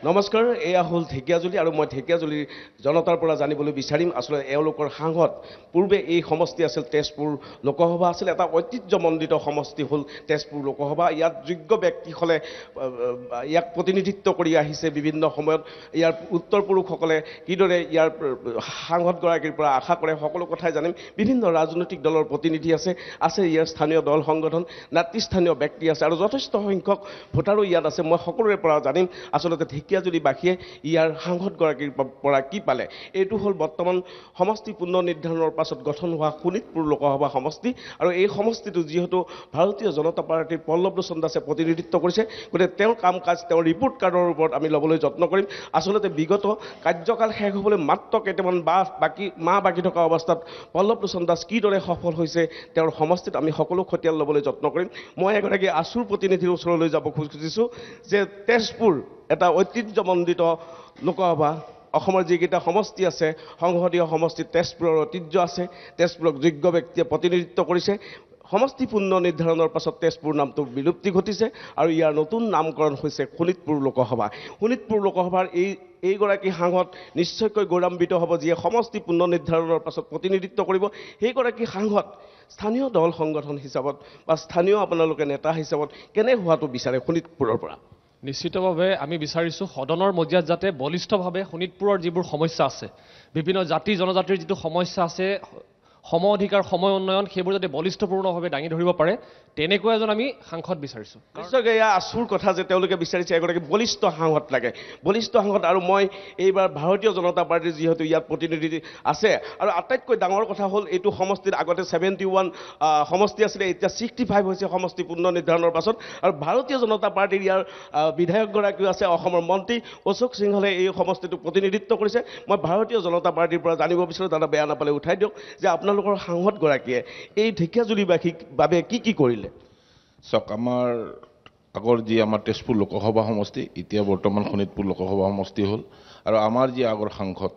নমস্কাৰ, এয়া হ'ল ঢেকীয়াজুলি আৰু মই ঢেকীয়াজুলিৰ জনতাৰ পৰা জানিবলৈ বিচাৰিম আচলতে এওঁলোকৰ সাংসদ পূৰ্বে এই সমষ্টি আছিল তেজপুৰ লোকসভা আছিল, এটা ঐতিহ্যমণ্ডিত সমষ্টি হ'ল তেজপুৰ লোকসভা। ইয়াত যোগ্য ব্যক্তিসকলে ইয়াক প্ৰতিনিধিত্ব কৰি আহিছে বিভিন্ন সময়ত। ইয়াৰ উত্তৰ পুৰুষসকলে কিদৰে ইয়াৰ সাংসদগৰাকীৰ পৰা আশা কৰে সকলো কথাই জানিম। বিভিন্ন ৰাজনৈতিক দলৰ প্ৰতিনিধি আছে ইয়াৰ স্থানীয় দল সংগঠন, নেতৃস্থানীয় ব্যক্তি আছে আৰু যথেষ্ট সংখ্যক ভোটাৰো ইয়াত আছে। মই সকলোৰে পৰা জানিম আচলতে ঢেকীয়াজুলিবাসীয়ে ইয়াৰ সাংসদগৰাকীৰ পৰা কি পালে। এইটো হ'ল বৰ্তমান সমষ্টি পুনৰ নিৰ্ধাৰণৰ পাছত গঠন হোৱা শোণিতপুৰ লোকসভা সমষ্টি আৰু এই সমষ্টিটো যিহেতু ভাৰতীয় জনতা পাৰ্টীৰ পল্লৱ লোচন দাসে প্ৰতিনিধিত্ব কৰিছে, গতিকে তেওঁৰ কাম কাজ তেওঁৰ ৰিপৰ্ট কাৰ্ডৰ ওপৰত আমি ল'বলৈ যত্ন কৰিম। আচলতে বিগত কাৰ্যকাল শেষ হ'বলৈ মাত্ৰ কেইটামান মাহ বাকী থকা অৱস্থাত পল্লৱ লোচন দাস কিদৰে সফল হৈছে তেওঁৰ সমষ্টিত আমি সকলো খতিয়াল ল'বলৈ যত্ন কৰিম। মই এগৰাকী আছুৰ প্ৰতিনিধিৰ ওচৰলৈ যাব খুজিছোঁ যে তেজপুৰ এটা ঐতিহ্যমণ্ডিত লোকসভা, অসমৰ যিকেইটা সমষ্টি আছে সংসদীয় সমষ্টিত তেজপুৰৰ ঐতিহ্য আছে, তেজপুৰক যোগ্য ব্যক্তিয়ে প্ৰতিনিধিত্ব কৰিছে। সমষ্টি পুনৰ নিৰ্ধাৰণৰ পাছত তেজপুৰ নামটো বিলুপ্তি ঘটিছে আৰু ইয়াৰ নতুন নামকৰণ হৈছে শোণিতপুৰ লোকসভা। শোণিতপুৰ লোকসভাৰ এইগৰাকী সাংসদ নিশ্চয়কৈ গৌৰৱান্বিত হ'ব যিয়ে সমষ্টি পুনৰ নিৰ্ধাৰণৰ পাছত প্ৰতিনিধিত্ব কৰিব। সেইগৰাকী সাংসদ স্থানীয় দল সংগঠন হিচাপত বা স্থানীয় আপোনালোকে নেতা হিচাপত কেনে হোৱাটো বিচাৰে শোণিতপুৰৰ পৰা? নিশ্চিতভাৱে আমি বিচাৰিছোঁ সদনৰ মজিয়াত যাতে বলিষ্ঠভাৱে শোণিতপুৰৰ যিবোৰ সমস্যা আছে, বিভিন্ন জাতি জনজাতিৰ যিটো সমস্যা আছে, সম অধিকাৰ সময় উন্নয়ন, সেইবোৰ যাতে বলিষ্ঠপূৰ্ণভাৱে দাঙি ধৰিব পাৰে তেনেকুৱা এজন আমি সাংসদ বিচাৰিছোঁ। নিশ্চয়কৈ এয়া আচুৰ কথা যে তেওঁলোকে বিচাৰিছে এগৰাকী বলিষ্ঠ সাংসদ লাগে, বলিষ্ঠ সাংসদ। আৰু মই এইবাৰ ভাৰতীয় জনতা পাৰ্টীৰ যিহেতু ইয়াত প্ৰতিনিধি আছে আৰু আটাইতকৈ ডাঙৰ কথা হ'ল এইটো সমষ্টিত আগতে 71 সমষ্টি আছিলে, এতিয়া 65 হৈছে সমষ্টি পুনৰ নিৰ্ধাৰণৰ পাছত। আৰু ভাৰতীয় জনতা পাৰ্টীৰ ইয়াৰ বিধায়কগৰাকীও আছে, অসমৰ মন্ত্ৰী অশোক সিংহলে এই সমষ্টিটো প্ৰতিনিধিত্ব কৰিছে। মই ভাৰতীয় জনতা পাৰ্টীৰ পৰা জানিব বিচাৰোঁ, দাদা বেয়া নাপালে উঠাই দিয়ক, যে আপোনালোকৰ সাংসদগৰাকীয়ে এই ঢেকীয়াজুলিবাসীৰ বাবে কি কৰিলে? চাওক, আমাৰ আগৰ যি আমাৰ তেজপুৰ লোকসভা সমষ্টি এতিয়া বৰ্তমান শোণিতপুৰ লোকসভা সমষ্টি হ'ল আৰু আমাৰ যি আগৰ সাংসদ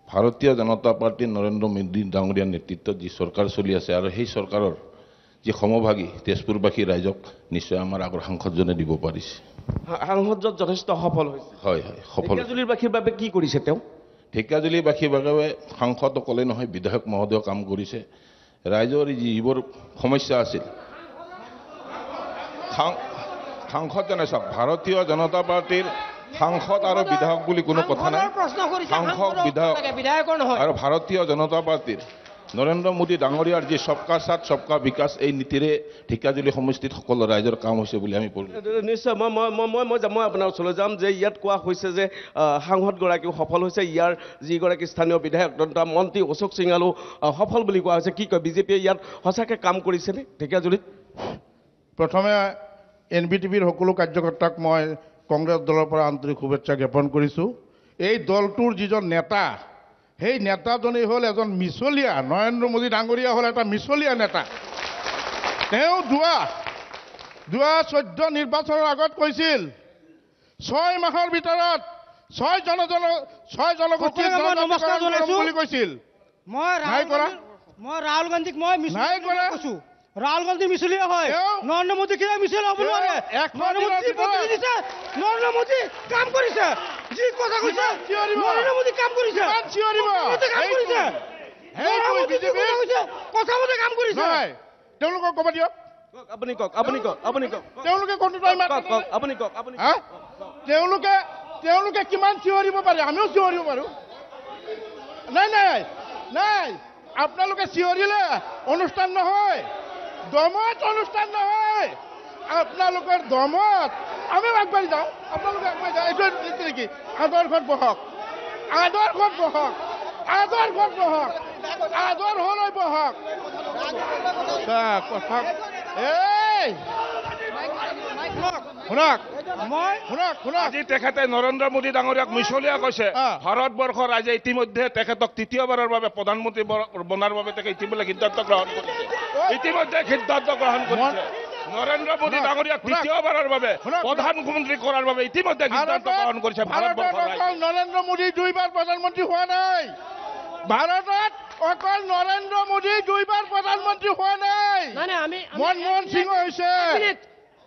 ভাৰতীয় জনতা পাৰ্টীৰ নৰেন্দ্ৰ মোদী ডাঙৰীয়াৰ নেতৃত্বত যি চৰকাৰ চলি আছে আৰু সেই চৰকাৰৰ যি সমভাগী তেজপুৰবাসী ৰাইজক নিশ্চয় আমাৰ আগৰ সাংসদজনে দিব পাৰিছে। সাংসদজন যথেষ্ট সফল হৈছে। হয়, সফল। ঢেকীয়াজুলিবাসীৰ বাবে কি কৰিছে তেওঁ? ঢেকীয়াজুলিবাসীৰ বাবে সাংসদ অকলে নহয়, বিধায়ক মহোদয় কাম কৰিছে। ৰাইজৰ যিবোৰ সমস্যা আছিল সাংসদজনে চাওক, ভাৰতীয় জনতা পাৰ্টীৰ সাংসদ আৰু বিধায়ক বুলি কোনো কথা নাই। সাংসদ বিধায়ক আৰু ভাৰতীয় জনতা পাৰ্টীৰ নৰেন্দ্ৰ মোদী ডাঙৰীয়াৰ যি সবকা সাথ সবকা বিকাশ এই নীতিৰে ঢেকীয়াজুলি সমষ্টিত সকলো ৰাইজৰ কাম হৈছে বুলি আমি পঢ়িলোঁ। নিশ্চয় মই আপোনাৰ ওচৰলৈ যাম যে ইয়াত কোৱা হৈছে যে সাংসদগৰাকীও সফল হৈছে, ইয়াৰ যিগৰাকী স্থানীয় বিধায়ক তথা মন্ত্ৰী অশোক সিংহালো সফল বুলি কোৱা হৈছে। কি কয়, বিজেপিয়ে ইয়াত সঁচাকৈ কাম কৰিছেনে ঢেকীয়াজুলিত? প্ৰথমে NBTVৰ সকলো কাৰ্যকৰ্তাক মই কংগ্ৰেছ দলৰ পৰা আন্তৰিক শুভেচ্ছা জ্ঞাপন কৰিছোঁ। এই দলটোৰ যিজন নেতা, সেই নেতাজনেই হ'ল এজন মিছলীয়া, নৰেন্দ্ৰ মোদী ডাঙৰীয়া হ'ল এটা মিছলীয়া নেতা। তেওঁ যোৱা 14 নিৰ্বাচনৰ আগত কৈছিল 6 মাহৰ ভিতৰত 6 জনগোষ্ঠী বুলি কৈছিল। মই ৰাহুল গান্ধীক কৈছোঁ, ৰাহুল গান্ধী মিছলীয়া হয়, নৰেন্দ্ৰ মোদী কিয় মিছলীয়া হ'ব নোৱাৰে? নৰেন্দ্ৰ মোদী কাম কৰিছে, যি কথা কৈছে নৰেন্দ্ৰ মোদী কাম কৰিছে, কথা মতে কাম কৰিছে। তেওঁলোকক ক'ব দিয়ক, আপুনি কওক। তেওঁলোকে তেওঁলোকে কিমান চিঞৰিব পাৰে, আমিও চিঞৰিব পাৰোঁ। নাই, আপোনালোকে চিঞৰিলে অনুষ্ঠান নহয়, দমত অনুষ্ঠান নহয়। আপোনালোকৰ দমত আমি আগবাঢ়ি যাওঁ, আপোনালোকে আগবাঢ়ি যাওঁ। এইটো নেকি আদৰ্শত বহক, আদৰ হলৈ বহক। শুনক, আজি তেখেতে নৰেন্দ্ৰ মোদী ডাঙৰীয়াক মিছলীয়া কৈছে। ভাৰতবৰ্ষৰ ৰাইজে ইতিমধ্যে তেখেতক তৃতীয়বাৰৰ বাবে প্ৰধানমন্ত্ৰী বনাৰ বাবে তেখেতে ইতিমধ্যে সিদ্ধান্ত গ্ৰহণ কৰিছে। নৰেন্দ্ৰ মোদী ডাঙৰীয়াক তৃতীয়বাৰৰ বাবে প্ৰধানমন্ত্ৰী কৰাৰ বাবে ইতিমধ্যে সিদ্ধান্ত গ্ৰহণ কৰিছে। নৰেন্দ্ৰ মোদী 2বাৰ প্ৰধানমন্ত্ৰী হোৱা নাই। ভাৰতত অকল নৰেন্দ্ৰ মোদী 2বাৰ প্ৰধানমন্ত্ৰী হোৱা নাই। মনমোহন সিং হৈছে,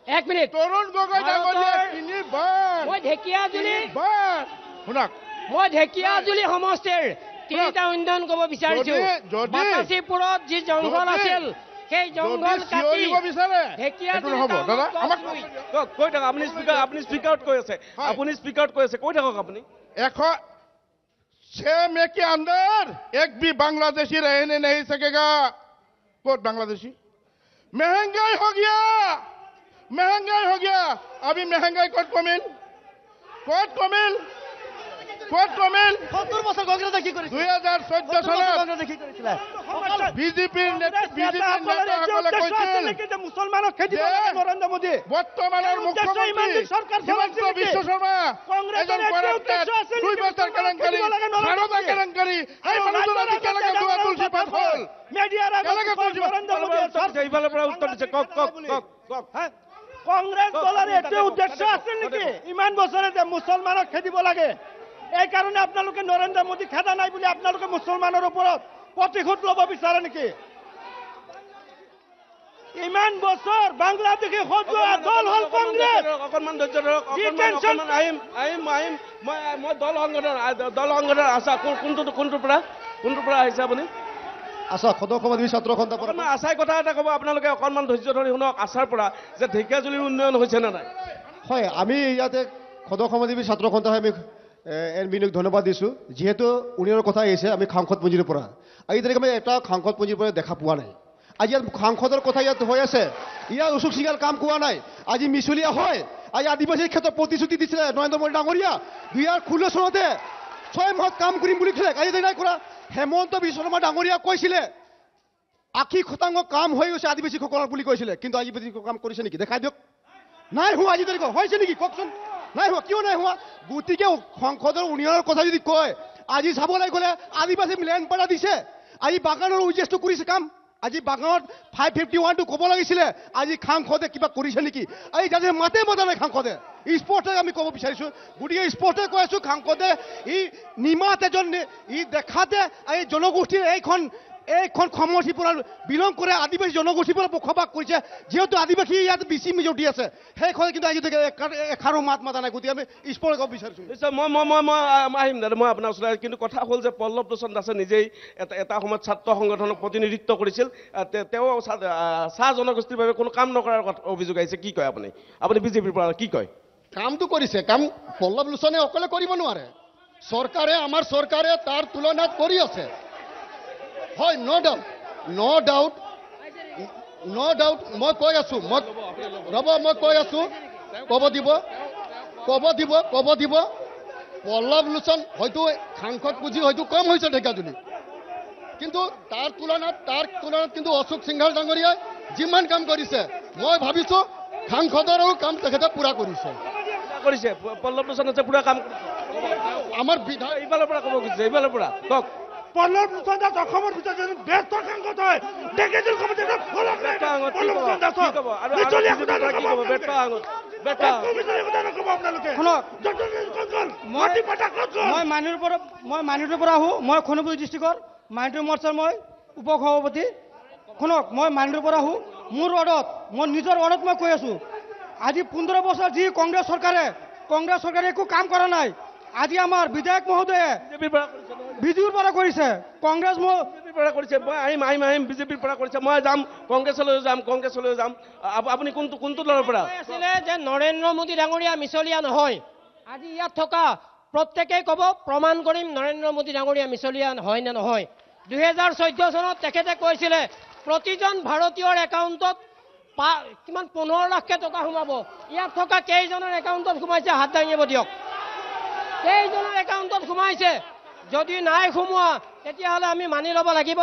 এক মিনিট তৰুণ গগৈ ডাঙৰীয়া তিনিবাৰ মই ঢেকীয়াজুলি শুনক মই ঢেকীয়াজুলি সমষ্টিৰ তিনিটা উন্নয়ন ক'ব বিচাৰিছো বাতাচীপুৰত যি জংঘল আছিল সেই জংঘল কাটি ঢেকীয়াজুলি দাদা আমাক কৈ থাকক আপুনি স্পীকাৰত কৈ আছে কৈ থাকক আপুনি छह में के अंदर एक भी बांग्लादेशी रहने नहीं सकेगा कौन बांग्लादेशी महंगाई हो गया अभी महंगाई कौन कमिल 70 বছর কংগ্রেস কি করেছে 2014 সালে বিজেপিৰ নেতাসকলে কৈছিল মুছলমানক খেদি নৰেন্দ্ৰ মোদী বৰ্তমানৰ মুখ্যমন্ত্ৰী হিমন্ত বিশ্ব শৰ্মা এজন পৰাক্ৰান্ত 2 বছৰ কেলেংকাৰী ভাৰতৰ কেলেংকাৰী এই মানুহজন আজি কেনেকৈ দুৱা তুলসী পাত হ'ল মিডিয়াৰ আগত নৰেন্দ্ৰ মোদী এইফালৰ পৰা উত্তৰ দিছে কক কংগ্ৰেছ দলৰ এইটো উদ্দেশ্য আছিল নেকি ইমান বছৰে যে মুছলমানক খেদিব লাগে এই কাৰণে আপোনালোকে নৰেন্দ্ৰ মোদী খেদা নাই বুলি আপোনালোকে মুছলমানৰ ওপৰত প্ৰতিশোধ ল'ব বিচাৰে নেকি ইমান বছৰ বাংলাদেশী সজোৱা দল হ'ল কংগ্ৰেছ অকণমান ধৈৰ্য ধৰক আহিম মই দল সংগঠন আছা কোনটোৰ পৰা আহিছে আপুনি আচ্ছা সদৌ সমাজী ছাত্ৰ সন্থা আছাই কথা এটা ক'ব আপোনালোকে অকণমান ধৈৰ্য ধৰি শুনক আছাৰ পৰা যে ঢেকীয়াজুলিৰ উন্নয়ন হৈছে নে নাই হয় আমি ইয়াতে সদৌ সমাজী ছাত্ৰ সন্থাই আমি এনবিক ধন্যবাদ দিছোঁ যিহেতু উন্নয়নৰ কথা আহিছে আমি সাংসদপঞ্জীৰ পৰা আজি তাৰিখে আমি এটা সাংসদপঞ্জীৰ পৰা দেখা পোৱা নাই আজি ইয়াত সাংসদৰ কথা ইয়াত হৈ আছে ইয়াত অশোক সিঙাল কাম কোৱা নাই আজি মিছলীয়া হয় আজি আদিবাসীৰ ক্ষেত্ৰত প্ৰতিশ্ৰুতি দিছিলে নৰেন্দ্ৰ মোদী ডাঙৰীয়া 2016 চনতে 6 মাহত কাম কৰিম বুলি কৈছিলে আজি নাই কৰা হেমন্ত বিশ্ব শৰ্মা ডাঙৰীয়া কৈছিলে 80% কাম হৈ গৈছে আদিবাসীসকলৰ বুলি কৈছিলে কিন্তু আদিবাসী কাম কৰিছে নেকি দেখাই দিয়ক নাই হোৱা আজি তাৰিখে হৈছে নেকি কওকচোন নাই হোৱা কিয় নাই হোৱা গতিকে সংসদৰ উন্নয়নৰ কথা যদি কয় আজি চাবলৈ গ'লে আদিবাসী লেণ্ড পাৰা দিছে আজি বাগানৰ উদ্দেশ্যটো কৰিছে কাম আজি বাগানত 551টো ক'ব লাগিছিলে আজি সাংসদে কিবা কৰিছে নেকি আজি যাতে মাতে মতা নাই সাংসদে স্পষ্টে আমি ক'ব বিচাৰিছোঁ গতিকে স্পষ্টে কৈ আছোঁ সাংসদে ই নিমাত এজন ই দেখাতে এই জনগোষ্ঠীৰ এইখন সমষ্টিৰ পৰা বিলং কৰে আদিবাসী জনগোষ্ঠীৰ পৰা বসবাস কৰিছে যিহেতু আদিবাসী ইয়াত বেছি মেজৰিটি আছে সেইখন কিন্তু আজি এষাৰো মাত মাতা নাই গতিকে আমি স্পষ্ট ক'ব বিচাৰিছোঁ নিশ্চয় মই আহিম দাদা মই আপোনাৰ ওচৰত কিন্তু কথা হ'ল যে পল্লৱ লোচন দাসে নিজেই এটা সময়ত ছাত্ৰ সংগঠনক প্ৰতিনিধিত্ব কৰিছিল তেওঁ চাহ জনগোষ্ঠীৰ বাবে কোনো কাম নকৰাৰ অভিযোগ আহিছে কি কয় আপুনি বিজেপিৰ পৰা কি কয় কামটো কৰিছে কাম পল্লৱ লোচনে অকলে কৰিব নোৱাৰে চৰকাৰে আমাৰ চৰকাৰে তাৰ তুলনাত কৰি আছে হয় ন ডাউট মই কৈ আছোঁ মই কৈ আছোঁ ক'ব দিব পল্লৱ লোচন হয়তো সাংসদ পুঁজি হয়তো কম হৈছে ঢেকীয়াজুলি কিন্তু তাৰ তুলনাত কিন্তু অশোক সিংঘাল ডাঙৰীয়াই যিমান কাম কৰিছে মই ভাবিছোঁ সাংসদৰো কাম তেখেতে পূৰা কৰিছে পল্লৱ লোচন আছে পুৰা কাম আমাৰ বিধায়ক এইফালৰ পৰা ক'ব খুজিছে এইফালৰ পৰা কওক পল্লৱ লোচন দাস অসমৰ ভিতৰত যদি ব্যস্ত সাংসদ হয় ঢেকীয়াজুলি সমষ্টিৰ ফলক নাই পল্লৱ লোচন দাস মই মানিৰ পৰা আহোঁ মই খনিপুৰ ডিষ্ট্ৰিক্টৰ মাইনৰিটি মৰ্চাৰ মই উপ সভাপতি শুনক মই মানিৰ পৰা আহোঁ মোৰ ৱাৰ্ডত মই নিজৰ ৱাৰ্ডত মই কৈ আছোঁ আজি 15 বছৰ যি কংগ্ৰেছ চৰকাৰে একো কাম কৰা নাই আজি আমাৰ বিধায়ক মহোদয়ে বিজেপিৰ পৰা কৰিছে কংগ্ৰেছ বিজেপিৰ পৰা কৰিছে মই আহিম বিজেপিৰ পৰা কৰিছে মই যাম কংগ্ৰেছলৈ যাম আপুনি কোনটো দলৰ পৰা আছিলে যে নৰেন্দ্ৰ মোদী ডাঙৰীয়া মিছলীয়া নহয় আজি ইয়াত থকা প্ৰত্যেকেই ক'ব প্ৰমাণ কৰিম নৰেন্দ্ৰ মোদী ডাঙৰীয়া মিছলীয়া হয় নে নহয় 2014 চনত তেখেতে কৈছিলে প্ৰতিজন ভাৰতীয়ৰ একাউণ্টত কিমান 15 লাখকে টকা সোমাব ইয়াত থকা কেইজনৰ একাউণ্টত সোমাইছে হাত দাঙিব দিয়ক কেইজনৰ একাউণ্টত সোমাইছে যদি নাই সোমোৱা তেতিয়াহ'লে আমি মানি ল'ব লাগিব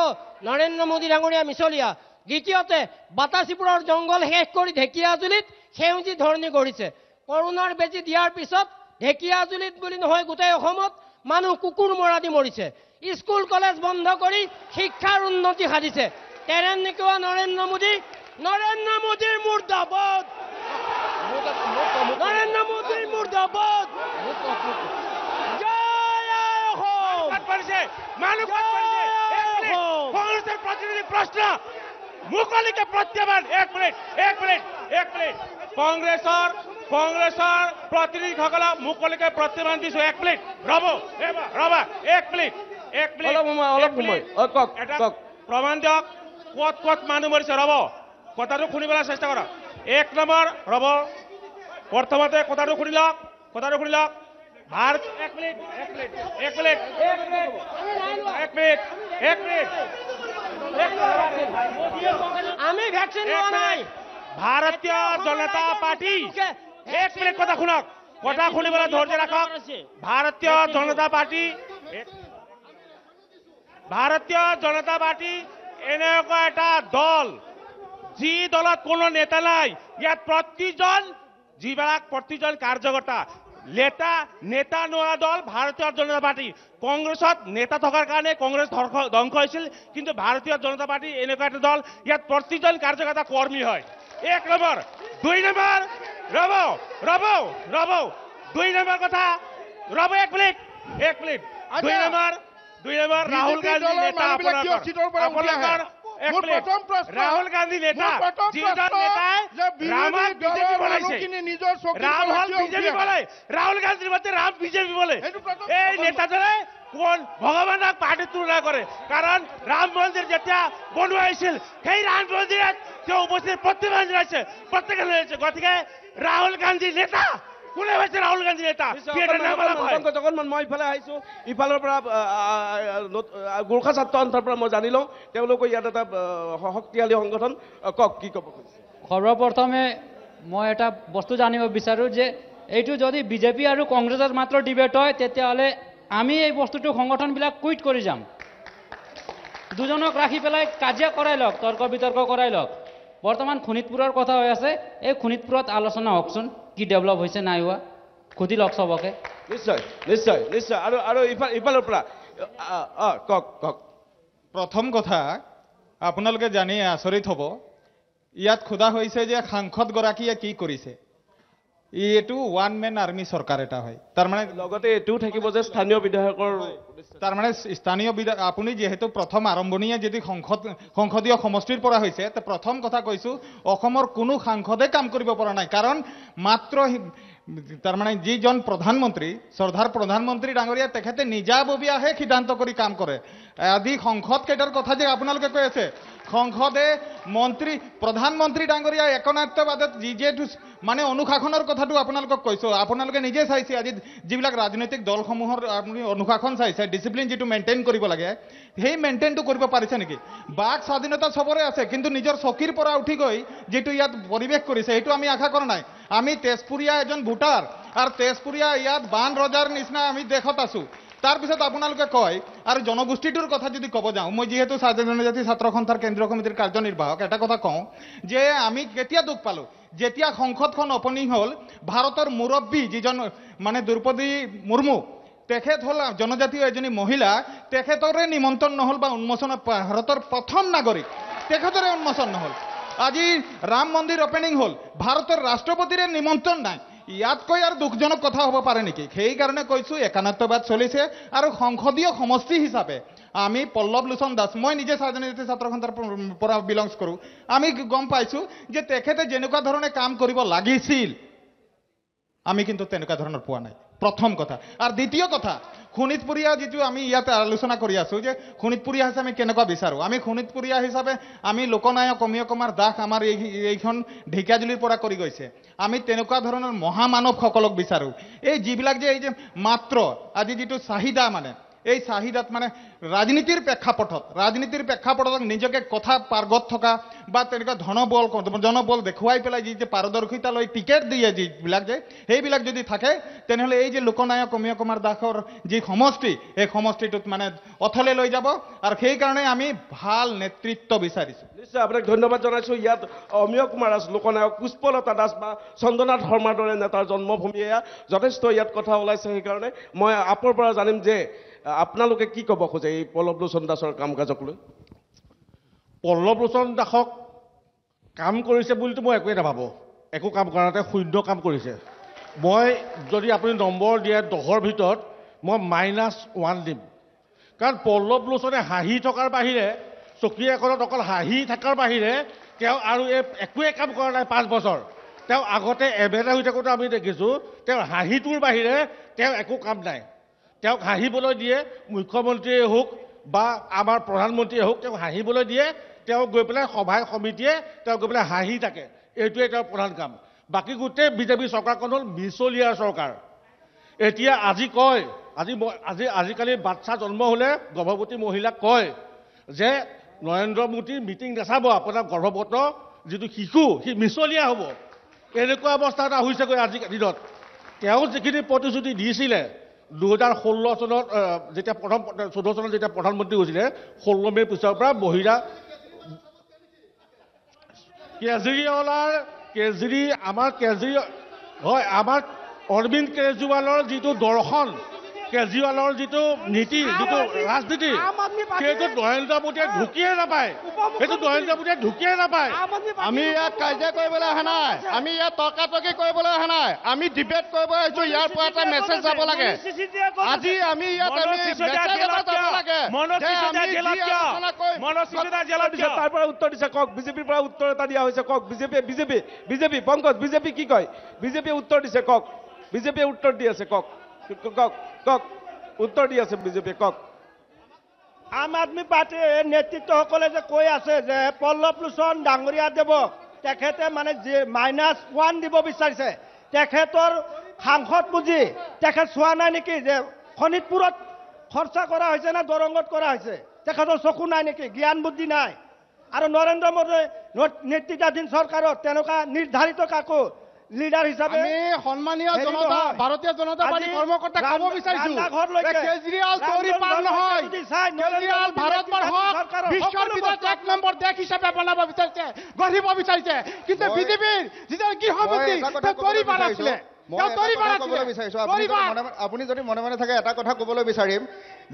নৰেন্দ্ৰ মোদী ডাঙৰীয়া মিছলীয়া দ্বিতীয়তে বাতাচীপুৰৰ জংঘল শেষ কৰি ঢেকীয়াজুলিত সেউজী ধৰণী কৰিছে কৰোনাৰ বেজী দিয়াৰ পিছত ঢেকীয়াজুলিত বুলি নহয় গোটেই অসমত মানুহ কুকুৰ মৰা দি মৰিছে স্কুল কলেজ বন্ধ কৰি শিক্ষাৰ উন্নতি সাধিছে তেনেকুৱা নৰেন্দ্ৰ মোদীৰ মুৰ্দাবাদ নৰেন্দ্ৰ মোদীৰ মুৰ্দাবাদ प्रतिनिधि प्रश्न मुकली के प्रत्यामान एक मिनट কংগ্ৰেছৰ প্ৰতিনিধিসকলক মুকলিকে প্ৰত্যাহ্বান দিছোঁ, এক প্লেট ৰ'বা এক প্লেট অলপ সময় কওক কওক প্ৰমাণ দিয়ক ক'ত মানুহ মৰিছে। ৰ'ব, কথাটো শুনিবলৈ চেষ্টা কৰক। এক নম্বৰ ৰ'ব, প্ৰথমতে কথাটো শুনি লওক ভাৰত এক মিনিট আমি ভ্যাকসিন লোৱা নাই। ভাৰতীয় জনতা পাৰ্টি এক মিনিট কথা শুনক, কথা শুনিবলৈ ধৈৰ্য ৰাখক। ভাৰতীয় জনতা পাৰ্টি এনেকুৱা এটা দল যি দলত কোনো নেতা নাই। ইয়াত প্ৰতিজন কাৰ্যকৰ্তা নেতা নোহোৱা দল ভাৰতীয় জনতা পাৰ্টি। কংগ্ৰেছত নেতা থকাৰ কাৰণে কংগ্ৰেছ ধ্বংস হৈছিল, কিন্তু ভাৰতীয় জনতা পাৰ্টি এনেকুৱা এটা দল ইয়াত প্ৰতিজন কাৰ্যকৰ্তা কৰ্মী হয়। এক নম্বৰ। দুই নম্বৰ ৰ'ব 2 নম্বৰ কথা ৰ'ব, এক প্লেট 2 নম্বৰ ৰাহুল গান্ধী নেতা। ৰাহুল গান্ধী নেতা, যিজন নেতাই ৰামক বিজেপি বনাইছে। ৰাম হল বিজেপি বলে, ৰাহুল গান্ধীৰ মতে ৰাম বিজেপি বলে। এই নেতাজনে কোন ভগৱানক পাৰ্টিত তুলনা কৰে, কাৰণ ৰাম মন্দিৰ যেতিয়া বনোৱা হৈছিল সেই ৰাম মন্দিৰত তেওঁ উপস্থিত প্ৰত্যাহ্বান জনাইছে, প্ৰত্যেকে জনাইছে। গতিকে ৰাহুল গান্ধী নেতা কোনে হৈছে? ৰাহুল গান্ধী নেতা। জগন্নাথ, মই ইফালে আহিছোঁ, ইফালৰ পৰা গোৰ্খা ছাত্ৰ সন্থাৰ পৰা মই জানি লওঁ তেওঁলোকৰ ইয়াত এটা শক্তিশালী সংগঠন। কওক, কি ক'ব? সৰ্বপ্ৰথমে মই এটা বস্তু জানিব বিচাৰোঁ যে এইটো যদি বিজেপি আৰু কংগ্ৰেছৰ মাত্ৰ ডিবেট হয়, তেতিয়াহ'লে আমি এই বস্তুটো সংগঠনবিলাক কুইট কৰি যাম। দুজনক ৰাখি পেলাই কাজিয়া কৰাই লওক, তৰ্ক বিতৰ্ক কৰাই লওক। বৰ্তমান শোণিতপুৰৰ কথা হৈ আছে, এই শোণিতপুৰত আলোচনা হওকচোন, কি ডেভেলপ হৈছে নাই হোৱা, সুধি লওক চবকে। নিশ্চয় আৰু ইফালৰ পৰা কওক। প্ৰথম কথা, আপোনালোকে জানি আচৰিত হ'ব, ইয়াত সোধা হৈছে যে সাংসদগৰাকীয়ে কি কৰিছে। এইটো ওৱান মেন আৰ্মি চৰকাৰ এটা হয়। তাৰমানে লগতে এইটোও থাকিব যে স্থানীয় বিধায়কৰ, তাৰমানে স্থানীয় বিধায়ক, আপুনি যিহেতু প্ৰথম আৰম্ভণিয়ে যদি সংসদীয় সমষ্টিৰ পৰা হৈছে, প্ৰথম কথা কৈছোঁ, অসমৰ কোনো সাংসদে কাম কৰিব পৰা নাই। কাৰণ মাত্ৰ তাৰমানে যিজন প্ৰধানমন্ত্ৰী, শ্ৰদ্ধাৰ প্ৰধানমন্ত্ৰী ডাঙৰীয়া, তেখেতে নিজাববীয়াহে সিদ্ধান্ত কৰি কাম কৰে। আজি সংসদ কেইটাৰ কথা যে আপোনালোকে কৈ আছে, সংসদে প্ৰধানমন্ত্ৰী ডাঙৰীয়া একনায়ত্ববাদত যিহেতু মানে অনুশাসনৰ কথাটো আপোনালোকক কৈছোঁ, আপোনালোকে নিজে চাইছে আজি যিবিলাক ৰাজনৈতিক দলসমূহৰ আপুনি অনুশাসন চাইছে, ডিচিপ্লিন যিটো মেইনটেইন কৰিব লাগে, সেই মেইনটেইনটো কৰিব পাৰিছে নেকি? বাক স্বাধীনতা চবৰে আছে, কিন্তু নিজৰ চকীৰ পৰা উঠি গৈ যিটো ইয়াত পৰিৱেশ কৰিছে সেইটো আমি আশা কৰা নাই। আমি তেজপুৰীয়া এজন ভোটাৰ, আৰু তেজপুৰীয়া ইয়াত বান ৰজাৰ নিচিনা আমি দেশত আছোঁ। তাৰপিছত আপোনালোকে কয়, আৰু জনগোষ্ঠীটোৰ কথা যদি ক'ব যাওঁ, মই যিহেতু জনজাতি ছাত্ৰ সন্থাৰ কেন্দ্ৰীয় সমিতিৰ কাৰ্যনিৰ্বাহক, এটা কথা কওঁ যে আমি কেতিয়া দুখ পালোঁ, যেতিয়া সংসদখন অপেনিং হ'ল, ভাৰতৰ মুৰব্বী যিজন মানে দ্ৰৌপদী মুৰ্মু, তেখেত হ'ল জনজাতীয় এজনী মহিলা, তেখেতৰে নিমন্ত্ৰণ নহ'ল বা উন্মোচন, ভাৰতৰ প্ৰথম নাগৰিক, তেখেতৰে উন্মোচন নহ'ল। আজি ৰাম মন্দিৰ অপেনিং হ'ল, ভাৰতৰ ৰাষ্ট্ৰপতিৰে নিমন্ত্ৰণ নাই। ইয়াতকৈ আৰু দুখজনক কথা হ'ব পাৰে নেকি? সেইকাৰণে কৈছোঁ একানাত্মবাদ চলিছে, আৰু সংসদীয় সমষ্টি হিচাপে আমি পল্লৱ লোচন দাস, মই নিজে জনজাতি ছাত্ৰ সন্থাৰ পৰা বিলংছ কৰোঁ, আমি গম পাইছোঁ যে তেখেতে যেনেকুৱা ধৰণে কাম কৰিব লাগিছিল, আমি কিন্তু তেনেকুৱা ধৰণৰ পোৱা নাই। প্ৰথম কথা। আৰু দ্বিতীয় কথা, শোণিতপুৰীয়া যিটো আমি ইয়াতে আলোচনা কৰি আছোঁ যে শোণিতপুৰীয়া হিচাপে আমি কেনেকুৱা বিচাৰোঁ, আমি শোণিতপুৰীয়া হিচাপে আমি লোকনায়ক অমীয় কুমাৰ দাস আমাৰ এইখন ঢেকীয়াজুলিৰ পৰা কৰি গৈছে, আমি তেনেকুৱা ধৰণৰ মহামানৱসকলক বিচাৰোঁ। এই যিবিলাক যে এই যে মাত্ৰ আজি যিটো চাহিদা, মানে এই চাহিদাত মানে ৰাজনীতিৰ প্ৰেক্ষাপটত নিজকে কথা পাৰ্গত থকা বা তেনেকুৱা জনবল দেখুৱাই পেলাই যি যে পাৰদৰ্শিতা লৈ টিকেট দিয়ে যিবিলাক যে, সেইবিলাক যদি থাকে, তেনেহ'লে এই যে লোকনায়ক অমীয় কুমাৰ দাসৰ যি সমষ্টি, এই সমষ্টিটোত মানে অথলে লৈ যাব। আৰু সেইকাৰণে আমি ভাল নেতৃত্ব বিচাৰিছোঁ। নিশ্চয় আপোনাক ধন্যবাদ জনাইছোঁ। ইয়াত অমীয় কুমাৰ দাস, লোকনায়ক পুষ্পলতা দাস বা চন্দ্ৰনাথ শৰ্মাৰ দৰে নেতাৰ জন্মভূমি, এয়া যথেষ্ট ইয়াত কথা ওলাইছে। সেইকাৰণে মই আপোনাৰ পৰা জানিম যে আপোনালোকে কি ক'ব খোজে এই পল্লৱ লোচন দাসৰ কাম কাজক লৈ? পল্লৱ লোচন দাসক কাম কৰিছে বুলিতো মই একোৱেই নাভাবোঁ, একো কাম কৰাতে শূন্য কাম কৰিছে। মই যদি আপুনি নম্বৰ দিয়ে 10ৰ ভিতৰত মই -1 দিম, কাৰণ পল্লৱ লোচনে হাঁহি থকাৰ বাহিৰে, চকী এখনত অকল হাঁহি থকাৰ বাহিৰে তেওঁ আৰু একোৱে কাম কৰা নাই 5 বছৰ। তেওঁ আগতে এমএলএ হৈ থাকোঁতে আমি দেখিছোঁ তেওঁৰ হাঁহিটোৰ বাহিৰে তেওঁ একো কাম নাই। তেওঁক হাঁহিবলৈ দিয়ে, মুখ্যমন্ত্ৰীয়ে হওক বা আমাৰ প্ৰধানমন্ত্ৰীয়ে হওক তেওঁক হাঁহিবলৈ দিয়ে, তেওঁ গৈ পেলাই সভাই সমিতিয়ে তেওঁ গৈ পেলাই হাঁহি থাকে। এইটোৱে তেওঁৰ প্ৰধান কাম। বাকী গোটেই বিজেপি চৰকাৰখন হ'ল মিছলীয়া চৰকাৰ। এতিয়া আজি কয়, আজিকালি বাচ্চা জন্ম হ'লে গৰ্ভৱতী মহিলাক কয় যে নৰেন্দ্ৰ মোদীৰ মিটিং নাচাব, আপোনাৰ গৰ্ভৱত যিটো শিশু সি মিছলীয়া হ'ব। এনেকুৱা অৱস্থা এটা হৈছেগৈ আজিৰ দিনত। তেওঁ যিখিনি প্ৰতিশ্ৰুতি দিছিলে 2016 চনত যেতিয়া 14 চনত যেতিয়া প্ৰধানমন্ত্ৰী হৈছিলে, 16 মে'ৰ পিছৰ পৰা মহিলা আমাৰ অৰবিন্দ কেজৰিৱালৰ যিটো দৰ্শন, কেজৰিৱালৰ যিটো নীতি, যিটো ৰাজনীতি, সেইটো নৰেন্দ্ৰ মোদীয়ে ঢুকিয়ে নাপায়। সেইটো নৰেন্দ্ৰ মোদীয়ে ঢুকিয়ে নাপায়। আমি ইয়াত কাজিয়া কৰিবলৈ অহা নাই, আমি ইয়াত তৰ্কাতৰ্কি কৰিবলৈ অহা নাই, আমি ডিবেট কৰিব আহিছোঁ। ইয়াৰ পৰা এটা মেছেজ যাব লাগে। আজি আমি ইয়াত তাৰ পৰা উত্তৰ দিছে কওক, বিজেপিৰ পৰা উত্তৰ এটা দিয়া হৈছে কওক। বিজেপি পংকজ বিজেপি কি কয়? বিজেপিয়ে উত্তৰ দিছে কওক, বিজেপিয়ে উত্তৰ দি আছে কওক, কওক উত্তৰ দি আছে বিজেপিয়ে কওক। আম আদমি পাৰ্টিৰ নেতৃত্বসকলে যে কৈ আছে যে পল্লৱ লোচন ডাঙৰীয়া দেৱ তেখেতে মানে -1 দিব বিচাৰিছে, তেখেতৰ সাংসদ পুঁজি তেখেত চোৱা নাই নেকি যে শোণিতপুৰত খৰচা কৰা হৈছে না দৰঙত কৰা হৈছে? তেখেতৰ চকু নাই নেকি? জ্ঞান বুদ্ধি নাই? আৰু নৰেন্দ্ৰ মোদী নেতৃত্বাধীন চৰকাৰত তেনেকুৱা নিৰ্ধাৰিত কাকো লিডাৰ হিচাপে সন্মানীয় জনতা, ভাৰতীয় জনতা পাৰ্টীৰ কৰ্মকৰ্তাক ক'ব বিচাৰিছোঁ কেজৰিৱাল চৌৰি পাৰ নহয়, কেজৰিৱাল ভাৰতবৰ্ষক বিশ্বৰ ভিতৰত 1 নম্বৰ দেশ হিচাপে বনাব বিচাৰিছে, গঢ়িব বিচাৰিছে। কিন্তু বিজেপিৰ যিটো গৃহমন্ত্ৰী চৌৰি পাৰ আছিলে। আপুনি যদি মনে মনে থাকে এটা কথা ক'বলৈ বিচাৰিম,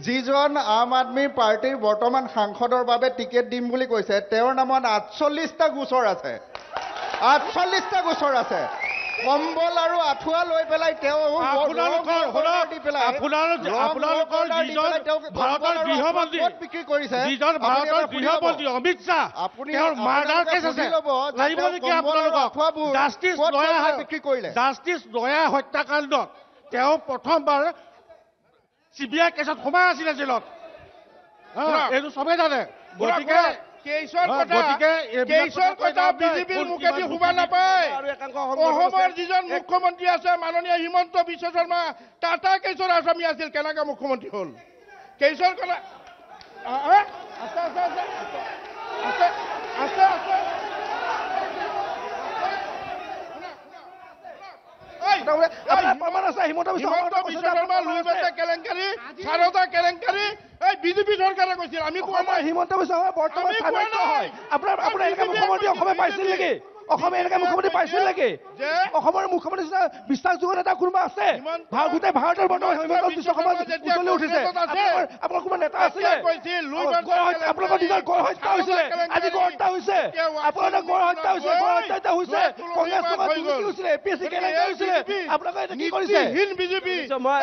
যিজন আম আদমি পাৰ্টীৰ বৰ্তমান সাংসদৰ বাবে টিকেট দিম বুলি কৈছে, তেওঁৰ নামত 48টা গোচৰ আছে, 48টা গোচৰ আছে। কম্বল আৰু আঁঠুৱা লৈ পেলাই তেওঁ বিক্ৰী কৰিছে। অমিত শ্বাহ বিক্ৰী কৰিলে। জাষ্টিছ লয়া হত্যাকাণ্ডত তেওঁ প্ৰথমবাৰ CBI কেছত সোমাই আছিলে জেলত, এইটো চবেই জানে। গতিকে অসমৰ যিজন মুখ্যমন্ত্ৰী আছে মাননীয় হিমন্ত বিশ্ব শৰ্মা, টাটা কেশৰ আসামী আছিল, কেনেকৈ মুখ্যমন্ত্ৰী হ'ল? কেশৰ কথা কেলেংকাৰী, সাৰদা কেলেংকাৰী বিজেপি চৰকাৰে কৈছিল। আমি হিমন্ত বিশ্ব শৰ্মা বৰ্তমান আপোনাৰ মুখ্যমন্ত্ৰী অসমে পাইছিল নেকি? অসমে এনেকৈ মুখ্যমন্ত্ৰী পাইছিল নেকি? অসমৰ মুখ্যমন্ত্ৰী বিশ্বাসযোগ্য নেতা কোনোবা আছে? গোটেই ভাৰতৰ বৰ্তমান হিমন্ত বিশ্ব শৰ্মা উজ্বলি উঠিছে। আপোনাৰ কোনোবা নেতা আছিলে? আপোনালোকৰ নিজৰ গড় হত্যা হৈছিলে, আজি গড় হত্যা হৈছে, আপোনালোকৰ গড় হত্যা হৈছে, কংগ্ৰেছ হৈছিলে, APSC কেনেকৈ হৈছিলে? আপোনালোকে কি কৰিছে? মই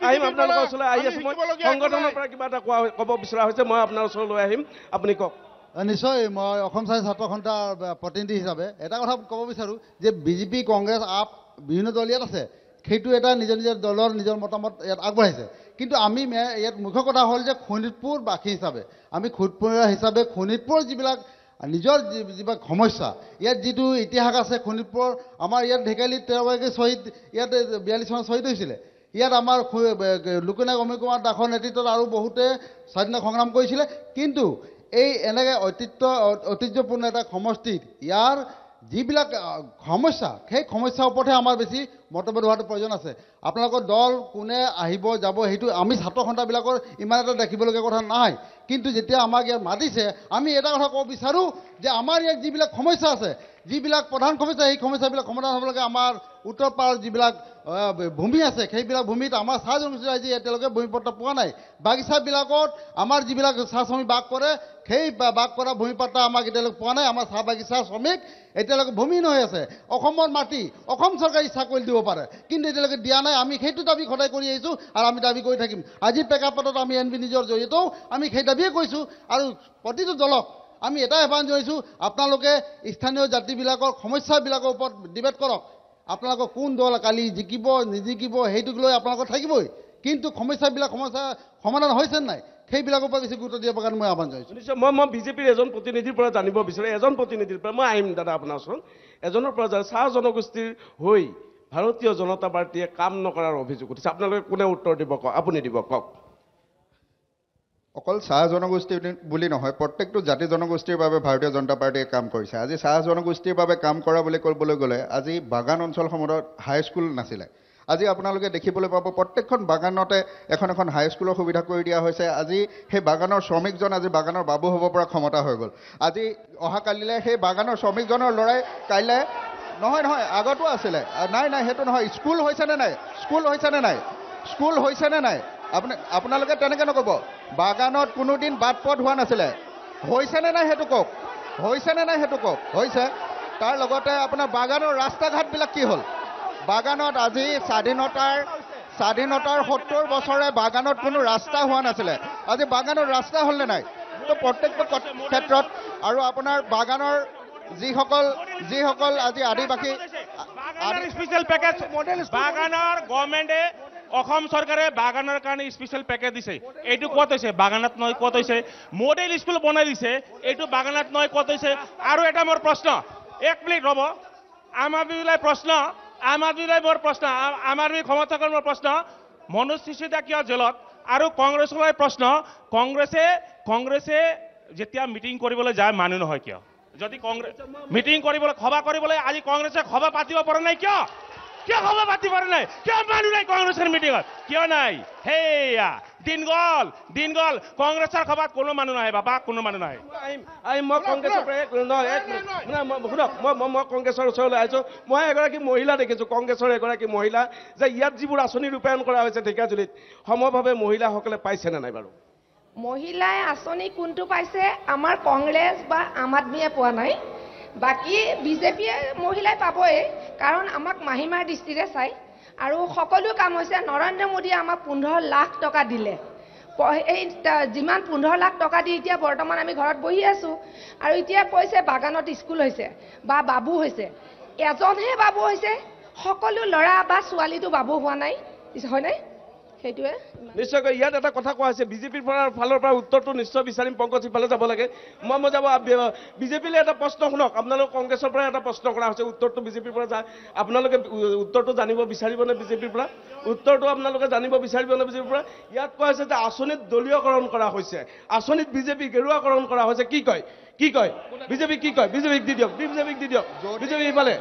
আহিম আপোনালোকৰ ওচৰলৈ, আহি আছো। মই সংগঠনৰ পৰা কিবা এটা ক'ব বিচৰা হৈছে, মই আপোনাৰ ওচৰলৈ আহিম, আপুনি কওক। নিশ্চয় মই অসম চাই ছাত্ৰ সন্থাৰ প্ৰতিনিধি হিচাপে এটা কথা ক'ব বিচাৰোঁ যে বিজেপি, কংগ্ৰেছ, আপ বিভিন্ন দল ইয়াত আছে, সেইটো এটা নিজৰ নিজৰ দলৰ নিজৰ মতামত ইয়াত আগবঢ়াইছে। কিন্তু আমি ইয়াত মুখ্য কথা হ'ল যে শোণিতপুৰবাসী হিচাপে, আমি শোণিতপুৰীয়া হিচাপে শোণিতপুৰৰ যিবিলাক নিজৰ যিবিলাক সমস্যা, ইয়াত যিটো ইতিহাস আছে শোণিতপুৰৰ, আমাৰ ইয়াত ঢেকাইলিত 13 শ্বহীদ, ইয়াত 42 চনত শ্বহীদ হৈছিলে। ইয়াত আমাৰ লোকনায়ক অমীয় কুমাৰ দাসৰ নেতৃত্বত আৰু বহুতে স্বাধীনতা সংগ্ৰাম কৰিছিলে। কিন্তু এই এনেকৈ ঐতিহ্যপূৰ্ণ এটা সমষ্টিত ইয়াৰ যিবিলাক সমস্যা, সেই সমস্যাৰ ওপৰতহে আমাৰ বেছি মতভেদ হোৱাটো প্ৰয়োজন আছে। আপোনালোকৰ দল কোনে আহিব যাব সেইটো আমি ছাত্ৰ সন্থাবিলাকৰ ইমান এটা দেখিবলগীয়া কথা নাই। কিন্তু যেতিয়া আমাক ইয়াত মাতিছে, আমি এটা কথা ক'ব বিচাৰোঁ যে আমাৰ ইয়াত যিবিলাক সমস্যা আছে, যিবিলাক প্ৰধান সমস্যা, সেই সমস্যাবিলাক সমাধান হ'ব লাগে। আমাৰ উত্তৰ পাৰত যিবিলাক ভূমি আছে, সেইবিলাক ভূমিত আমাৰ চাহ জনগোষ্ঠী ৰাইজে এতিয়ালৈকে ভূমিপট্টা পোৱা নাই। বাগিচাবিলাকত আমাৰ যিবিলাক চাহ শ্ৰমিক বাস কৰে, সেই বাস কৰা ভূমিপট্টা আমাক এতিয়ালৈকে পোৱা নাই। আমাৰ চাহ বাগিচাৰ শ্ৰমিক এতিয়ালৈকে ভূমিহীন হৈ আছে। অসমৰ মাটি অসম চৰকাৰে ইচ্ছা কৰি দিব পাৰে, কিন্তু এতিয়ালৈকে দিয়া নাই। আমি সেইটো দাবী সদায় কৰি আহিছোঁ আৰু আমি দাবী কৰি থাকিম। আজি প্ৰেক্ষাপটত আমি NB নিউজৰ জৰিয়তেও আমি সেই দাবীয়ে কৈছোঁ আৰু প্ৰতিটো দলক আমি এটাই আহ্বান জনাইছোঁ, আপোনালোকে স্থানীয় জাতিবিলাকৰ সমস্যাবিলাকৰ ওপৰত ডিবেট কৰক। আপোনালোকৰ কোন দল কালি জিকিব নিজিকিব সেইটোক লৈ আপোনালোকৰ থাকিবই, কিন্তু সমস্যা সমাধান হৈছে নাই সেইবিলাকৰ পৰা বেছি গুৰুত্ব দিয়াৰ কাৰণে মই আহ্বান জনাইছোঁ। নিশ্চয় মই বিজেপিৰ এজন প্ৰতিনিধিৰ পৰা জানিব বিচাৰোঁ, এজন প্ৰতিনিধিৰ পৰা মই আহিম দাদা আপোনাৰ ওচৰত, এজনৰ পৰা চাহ জনগোষ্ঠীৰ হৈ ভাৰতীয় জনতা পাৰ্টীয়ে কাম নকৰাৰ অভিযোগ উঠিছে, আপোনালোকে কোনে উত্তৰ দিব কওক, আপুনি দিব কওক। অকল চাহ জনগোষ্ঠী বুলি নহয়, প্ৰত্যেকটো জাতি জনগোষ্ঠীৰ বাবে ভাৰতীয় জনতা পাৰ্টীয়ে কাম কৰিছে। আজি চাহ জনগোষ্ঠীৰ বাবে কাম কৰা বুলি ক'বলৈ গ'লে আজি বাগান অঞ্চলসমূহত হাইস্কুল নাছিলে, আজি আপোনালোকে দেখিবলৈ পাব প্ৰত্যেকখন বাগানতে এখন এখন হাইস্কুলৰ সুবিধা কৰি দিয়া হৈছে। আজি সেই বাগানৰ শ্ৰমিকজন আজি বাগানৰ বাবু হ'ব পৰা ক্ষমতা হৈ গ'ল। আজি অহাকালিলৈ সেই বাগানৰ শ্ৰমিকজনৰ ল'ৰাই কাইলৈ নহয় আগতো আছিলে, নাই সেইটো নহয়, স্কুল হৈছেনে নাই, স্কুল হৈছেনে নাই আপোনালোকে তেনেকৈ নক'ব। বাগানত কোনোদিন বাট পথ হোৱা নাছিলে, হৈছেনে নাই সেইটো কওক, হৈছে। তাৰ লগতে আপোনাৰ বাগানৰ ৰাস্তা ঘাটবিলাক কি হ'ল? বাগানত আজি স্বাধীনতাৰ 70 বছৰে বাগানত কোনো ৰাস্তা হোৱা নাছিলে, আজি বাগানত ৰাস্তা হ'লনে নাই? তো প্ৰত্যেকটো ক্ষেত্ৰত আৰু আপোনাৰ বাগানৰ যিসকল আজি আদিবাসী স্পেচিয়েল পেকেজ বাগানৰ গভৰ্ণমেণ্টে অসম চৰকাৰে বাগানৰ কাৰণে স্পেচিয়েল পেকেজ দিছে, এইটো ক'ত হৈছে? বাগানত নহয়, ক'ত হৈছে? মডেল স্কুল বনাই দিছে, এইটো বাগানত নহয়, ক'ত হৈছে? আৰু এটা মোৰ প্ৰশ্ন, 1 মিনিট ৰ'ব, আম আদমিলৈ মোৰ প্ৰশ্ন, আম আদমি সমৰ্থকৰ মোৰ প্ৰশ্ন, মনোজ চিচুদিয়া কিয় জেলত? আৰু কংগ্ৰেছলৈ প্ৰশ্ন, কংগ্ৰেছে যেতিয়া মিটিং কৰিবলৈ যায় মানুহ নহয় কিয়? যদি কংগ্ৰেছ মিটিং কৰিবলৈ সভা কৰিবলৈ আজি কংগ্ৰেছে সভা পাতিব পৰা নাই কিয়? সভা পাতিব পৰা নাই কিয়? মানুহ নাই কংগ্ৰেছৰ মিটিঙত কিয় নাই? সেয়া দিন গ'ল কংগ্ৰেছৰ সভাত কোনো মানুহ নাহে বাবা, কোনো মানুহ নাহে। মই কংগ্ৰেছৰ মই কংগ্ৰেছৰ ওচৰলৈ আহিছোঁ। মই এগৰাকী মহিলা দেখিছোঁ, কংগ্ৰেছৰ এগৰাকী মহিলা, যে ইয়াত যিবোৰ আঁচনি ৰূপায়ণ কৰা হৈছে ঢেকীয়াজুলিত সমভাৱে মহিলাসকলে পাইছেনে নাই বাৰু? মহিলাই আঁচনি কোনটো পাইছে আমাৰ কংগ্ৰেছ বা আম আদমিয়ে পোৱা নাই, বাকী বিজেপিয়ে মহিলাই পাবই, কাৰণ আমাক মাহিমাৰ দৃষ্টিৰে চাই। আৰু সকলো কাম হৈছে নৰেন্দ্ৰ মোদীয়ে আমাক 15 লাখ টকা দিলে, এই যিমান 15 লাখ টকা দি এতিয়া বৰ্তমান আমি ঘৰত বহি আছোঁ। আৰু এতিয়া কৈছে বাগানত স্কুল হৈছে বা বাবু হৈছে, এজনহে বাবু হৈছে, সকলো ল'ৰা বা ছোৱালীটো বাবু হোৱা নাই, হয়নে? সেইটোৱে নিশ্চয়কৈ ইয়াত এটা কথা কোৱা হৈছে, বিজেপিৰ ফালৰ পৰা উত্তৰটো নিশ্চয় বিচাৰিম, পংকজ ইফালে যাব লাগে, মই যাব। বিজেপিলৈ এটা প্ৰশ্ন শুনক, আপোনালোক কংগ্ৰেছৰ পৰা এটা প্ৰশ্ন কৰা হৈছে, উত্তৰটো বিজেপিৰ পৰা যায়, আপোনালোকে উত্তৰটো জানিব বিচাৰিবনে বিজেপিৰ পৰা? উত্তৰটো আপোনালোকে জানিব বিচাৰিবনে বিজেপিৰ পৰা? ইয়াত কোৱা হৈছে যে আঁচনিত দলীয়কৰণ কৰা হৈছে, আঁচনিত বিজেপি গেৰুৱাকৰণ কৰা হৈছে, কি কয় বিজেপি? কি কয়? বিজেপিক দি দিয়ক, বিজেপি ইফালে।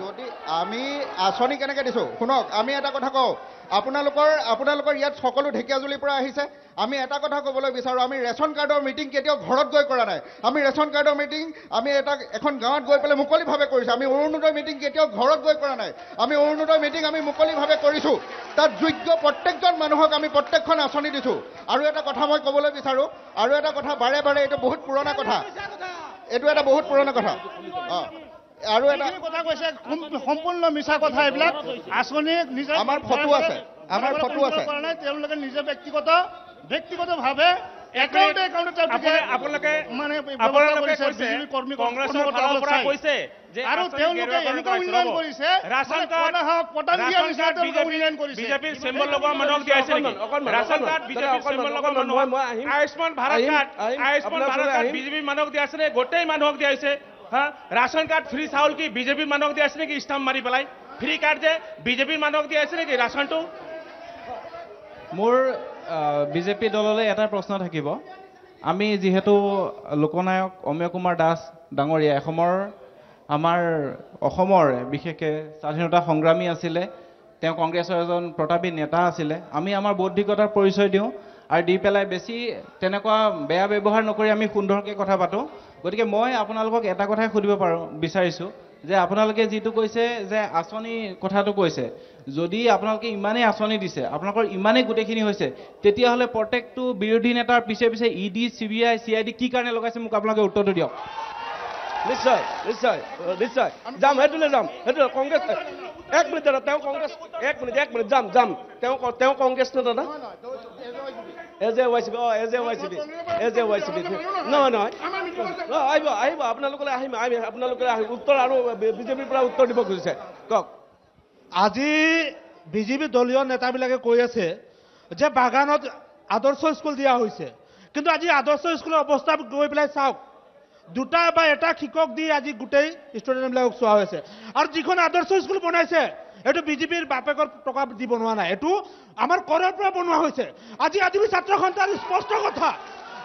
আমি আঁচনি কেনেকৈ দিছোঁ শুনক, আমি এটা কথা কওঁ, আপোনালোকৰ ইয়াত সকলো ঢেকীয়াজুলিৰ পৰা আহিছে। আমি এটা কথা ক'বলৈ বিচাৰোঁ, আমি ৰেচন কাৰ্ডৰ মিটিং কেতিয়াও ঘৰত গৈ কৰা নাই। আমি ৰেচন কাৰ্ডৰ মিটিং আমি এখন গাঁৱত গৈ পেলাই মুকলিভাৱে কৰিছোঁ। আমি অৰুণোদয় মিটিং কেতিয়াও ঘৰত গৈ কৰা নাই। আমি অৰুণোদয় মিটিং আমি মুকলিভাৱে কৰিছোঁ। তাত যোগ্য প্ৰত্যেকজন মানুহক আমি প্ৰত্যেকখন আঁচনি দিছোঁ। আৰু এটা কথা মই ক'বলৈ বিচাৰোঁ, আৰু এটা কথা বাৰে এইটো বহুত পুৰণা কথা, এইটো এটা বহুত পুৰণা কথা। আৰু এটা কথা কৈছে সম্পূৰ্ণ মিছা কথা, এইবিলাক আঁচনি নিজে আমাৰ ফটো আছে, তেওঁলোকে নিজে ব্যক্তিগতভাৱে গোটেই মানুহক দিয়া হৈছে। ৰাচন কাৰ্ড ফ্ৰী চাউল কি বিজেপিৰ মানুহক দিয়া আছে নেকি? ষ্টাম্প মাৰি পেলাই ফ্ৰী কাৰ্ড যে বিজেপিৰ মানুহক দিয়া আছে নেকি ৰাচনটো? মোৰ বিজেপি দললৈ এটা প্ৰশ্ন থাকিব। আমি যিহেতু লোকনায়ক অমীয় কুমাৰ দাস ডাঙৰীয়া আমাৰ অসমৰ বিশেষকৈ স্বাধীনতা সংগ্ৰামী আছিলে, তেওঁ কংগ্ৰেছৰ এজন প্ৰতাপী নেতা আছিলে। আমি আমাৰ বৌদ্ধিকতাৰ পৰিচয় দিওঁ আৰু দি পেলাই বেছি তেনেকুৱা বেয়া ব্যৱহাৰ নকৰি আমি সুন্দৰকৈ কথা পাতোঁ। গতিকে মই আপোনালোকক এটা কথাই সুধিব বিচাৰিছোঁ যে আপোনালোকে যিটো কৈছে যে আঁচনি কথাটো কৈছে, যদি আপোনালোকে ইমানেই আঁচনি দিছে, আপোনালোকৰ ইমানেই গোটেইখিনি হৈছে, তেতিয়াহ'লে প্ৰত্যেকটো বিৰোধী নেতাৰ পিছে ইডি CBI CID কি কাৰণে লগাইছে মোক আপোনালোকে উত্তৰটো দিয়ক। নিশ্চয় যাম, সেইটোলৈ যাম, সেইটো কংগ্ৰেছ। 1 মিনিট দাদা, তেওঁ কংগ্ৰেছ, 1 মিনিট যাম, তেওঁ কংগ্ৰেছ নেতা দাদা। এজ এ ৱাইচিবি এজ এ ৱাইচিবি নহয় নহয় আহিব আহিব আপোনালোকলৈ আহিম আপোনালোকে উত্তৰ আৰু বিজেপিৰ পৰা উত্তৰ দিব খুজিছে কওক আজি বিজেপি দলীয় নেতাবিলাকে কৈ আছে যে বাগানত আদৰ্শ স্কুল দিয়া হৈছে কিন্তু আজি আদৰ্শ স্কুলৰ অৱস্থা গৈ পেলাই চাওক দুটা বা এটা শিক্ষক দি আজি গোটেই ষ্টুডেণ্টবিলাকক চোৱা হৈছে আৰু যিখন আদৰ্শ স্কুল বনাইছে এইটো বিজেপিৰ বাপেকৰ টকা দি বনোৱা নাই এইটো আমাৰ কৰৰ পৰা বনোৱা হৈছে আজি আদিবাসী ছাত্ৰ সন্থাৰ স্পষ্ট কথা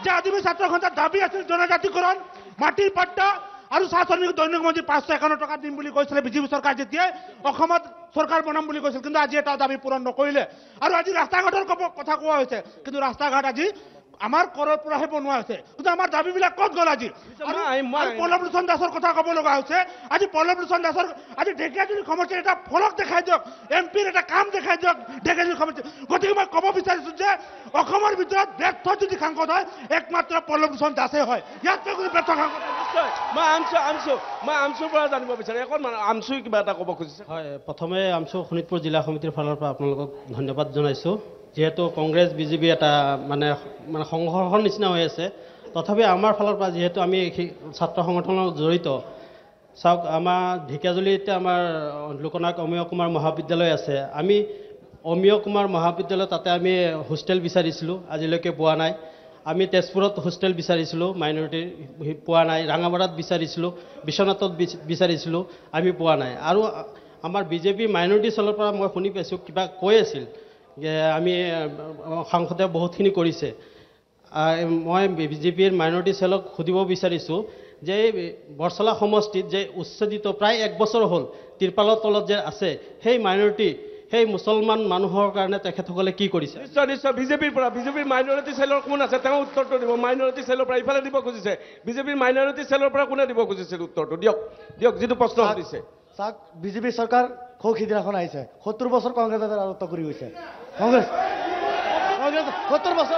যে আদিবাসী ছাত্ৰ সন্থাৰ দাবী আছিল জনজাতিকৰণ মাটিৰ পাট্টা আৰু চাহ শ্ৰমিক দৈনিক মজুৰি 551 টকা দিম বুলি কৈছিলে বিজেপি চৰকাৰ যেতিয়াই অসমত চৰকাৰ বনাম বুলি কৈছিল কিন্তু আজি এটা দাবী পূৰণ নকৰিলে আৰু আজি ৰাস্তা ঘাটৰ কথা কোৱা হৈছে কিন্তু ৰাস্তা ঘাট আজি আমাৰ কৰৰ পৰাহে বনোৱা হৈছে কিন্তু আমাৰ দাবীবিলাক ক'ত গ'ল আজি পল্লৱ লোচন দাসৰ কথা ক'ব লগা হৈছে আজি পল্লৱ লোচন দাসৰ আজি ঢেকীয়াজুলি সমষ্টিৰ এটা ফলক দেখাই দিয়ক এমপিৰ এটা কাম দেখাই দিয়ক ঢেকীয়াজুলি সমষ্টি গতিকে মই ক'ব বিচাৰিছোঁ যে অসমৰ ভিতৰত ব্যৰ্থ যদি সাংসদ হয় একমাত্ৰ পল্লৱ লোচন দাসে হয় ইয়াতকৈ কোনো ব্যৰ্থ সাংসদ নিশ্চয় মই আমচুৰ পৰা জানিব বিচাৰোঁ অকণমান আমচুই কিবা এটা ক'ব খুজিছে হয় প্ৰথমে আমচু শোণিতপুৰ জিলা সমিতিৰ ফালৰ পৰা আপোনালোকক ধন্যবাদ জনাইছোঁ যিহেতু কংগ্ৰেছ বিজেপি এটা মানে সংঘৰ্ষৰ নিচিনা হৈ আছে তথাপি আমাৰ ফালৰ পৰা যিহেতু আমি ছাত্ৰ সংগঠনৰ জড়িত চাওক আমাৰ ঢেকীয়াজুলিতে আমাৰ লোকনায়ক অমীয় কুমাৰ মহাবিদ্যালয় আছে আমি অমীয় কুমাৰ মহাবিদ্যালয় তাতে আমি হোষ্টেল বিচাৰিছিলোঁ আজিলৈকে পোৱা নাই আমি তেজপুৰত হোষ্টেল বিচাৰিছিলোঁ মাইনৰিটিৰ পোৱা নাই ৰাঙাপাৰাত বিচাৰিছিলোঁ বিশ্বনাথত বিচাৰিছিলোঁ আমি পোৱা নাই আৰু আমাৰ বিজেপি মাইনৰিটি চেলৰ পৰা মই শুনি পাইছোঁ কিবা কৈ আছিল যে আমি সাংসদে বহুতখিনি কৰিছে মই বিজেপিৰ মাইনৰিটি চেলক সুধিব বিচাৰিছোঁ যে বৰচলা সমষ্টিত যে উচ্ছেদিত প্ৰায় 1 বছৰ হ'ল তিৰপালৰ তলত যে আছে সেই মাইনৰিটি সেই মুছলমান মানুহৰ কাৰণে তেখেতসকলে কি কৰিছে নিশ্চয় নিশ্চয় বিজেপিৰ মাইনৰিটি চেলৰ কোন আছে তেওঁ উত্তৰটো দিব মাইনৰিটি চেলৰ পৰা ইফালে দিব খুজিছে বিজেপিৰ মাইনৰিটি চেলৰ পৰা কোনে দিব খুজিছিল উত্তৰটো দিয়ক যিটো প্ৰশ্ন সুধিছে চাওক বিজেপি চৰকাৰ খুব সিদিনাখন আহিছে 70 বছৰ কংগ্ৰেছে ৰাজত্ব কৰি গৈছে কংগ্ৰেছ 70 বছৰত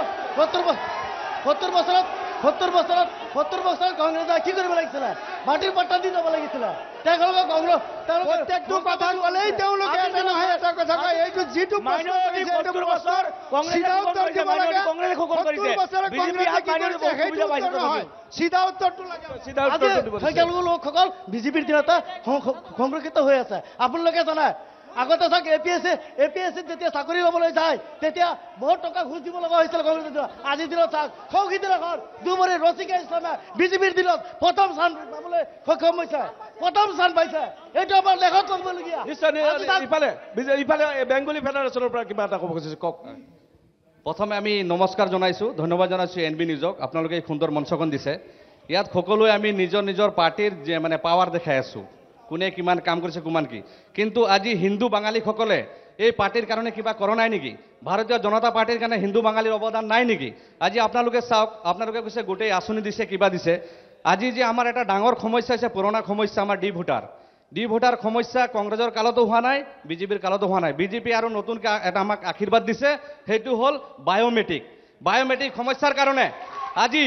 কংগ্ৰেছে কি কৰিব লাগিছিলে মাটিৰ পট্টা দি যাব লাগিছিলে তেওঁলোকে কংগ্ৰেছ প্ৰত্যেকটো কথা ক'লেই তেওঁলোকে এটা কথা কয় এইটো যিটো চিধা উত্তৰটো লাগে সংখ্যালঘু লোকসকল বিজেপিৰ দিনতে সংৰক্ষিত হৈ আছে আপোনালোকে জানে আগতে চাওক এপিএছচিত যেতিয়া চাকৰি ল'বলৈ যায় তেতিয়া বহুত টকা ঘুচ দিব লগা হৈছিল কংগ্ৰেছৰ দিনত আজিৰ দিনত চাওক সংসদীয় দুবৰি ৰচিকা ইছলামে বিজেপিৰ দিনত প্ৰথম স্থান পাবলৈ সক্ষম হৈছে প্ৰথম স্থান পাইছে এইটো আমাৰ লেখত কৰিবলগীয়া ইফালে বেংগলী ফেডাৰেশ্যনৰ পৰা কিবা এটা ক'ব খুজিছে কওক প্ৰথমে আমি নমস্কাৰ জনাইছোঁ ধন্যবাদ জনাইছোঁ NB নিউজক আপোনালোকে এই সুন্দৰ মঞ্চখন দিছে ইয়াত সকলোৱে আমি নিজৰ পাৰ্টিৰ যে মানে পাৱাৰ দেখাই আছোঁ কোনে কিমান কাম কৰিছে কিমান কি কিন্তু আজি হিন্দু বাঙালীসকলে এই পাৰ্টিৰ কাৰণে কিবা কৰা নাই নেকি ভাৰতীয় জনতা পাৰ্টিৰ কাৰণে হিন্দু বাঙালীৰ অৱদান নাই নেকি আজি আপোনালোকে চাওক আপোনালোকে কৈছে গোটেই আঁচনি দিছে কিবা দিছে আজি যে আমাৰ এটা ডাঙৰ সমস্যা হৈছে পুৰণা সমস্যা আমাৰ ডি ভোটাৰ সমস্যা কংগ্ৰেছৰ কালতো হোৱা নাই বিজেপিৰ কালতো হোৱা নাই বিজেপি আৰু নতুনকৈ এটা আমাক আশীৰ্বাদ দিছে সেইটো হ'ল বায়োমেট্ৰিক সমস্যাৰ কাৰণে আজি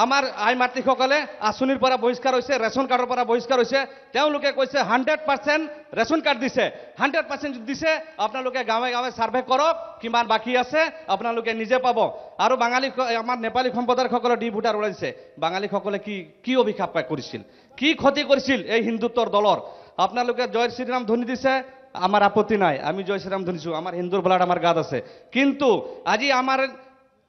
আমাৰ আই মাতৃসকলে আঁচনিৰ পৰা বহিষ্কাৰ হৈছে ৰেচন কাৰ্ডৰ পৰা বহিষ্কাৰ হৈছে তেওঁলোকে কৈছে 100% ৰেচন কাৰ্ড দিছে 100% দিছে আপোনালোকে গাঁৱে গাঁৱে সাৰ্ভে কৰক কিমান বাকী আছে আপোনালোকে নিজে পাব আৰু বাঙালী আমাৰ নেপালী সম্প্ৰদায়সকলে ডি ভোটাৰ ওলাইছে বাঙালীসকলে কি অভিশাপ কৰিছিল কি ক্ষতি কৰিছিল এই হিন্দুত্বৰ দলৰ আপোনালোকে জয় শ্ৰীৰাম ধ্বনি দিছে আমাৰ আপত্তি নাই আমি জয় শ্ৰীৰাম ধ্বনিছোঁ আমাৰ হিন্দুৰ ব্লাড আমাৰ গাত আছে কিন্তু আজি আমাৰ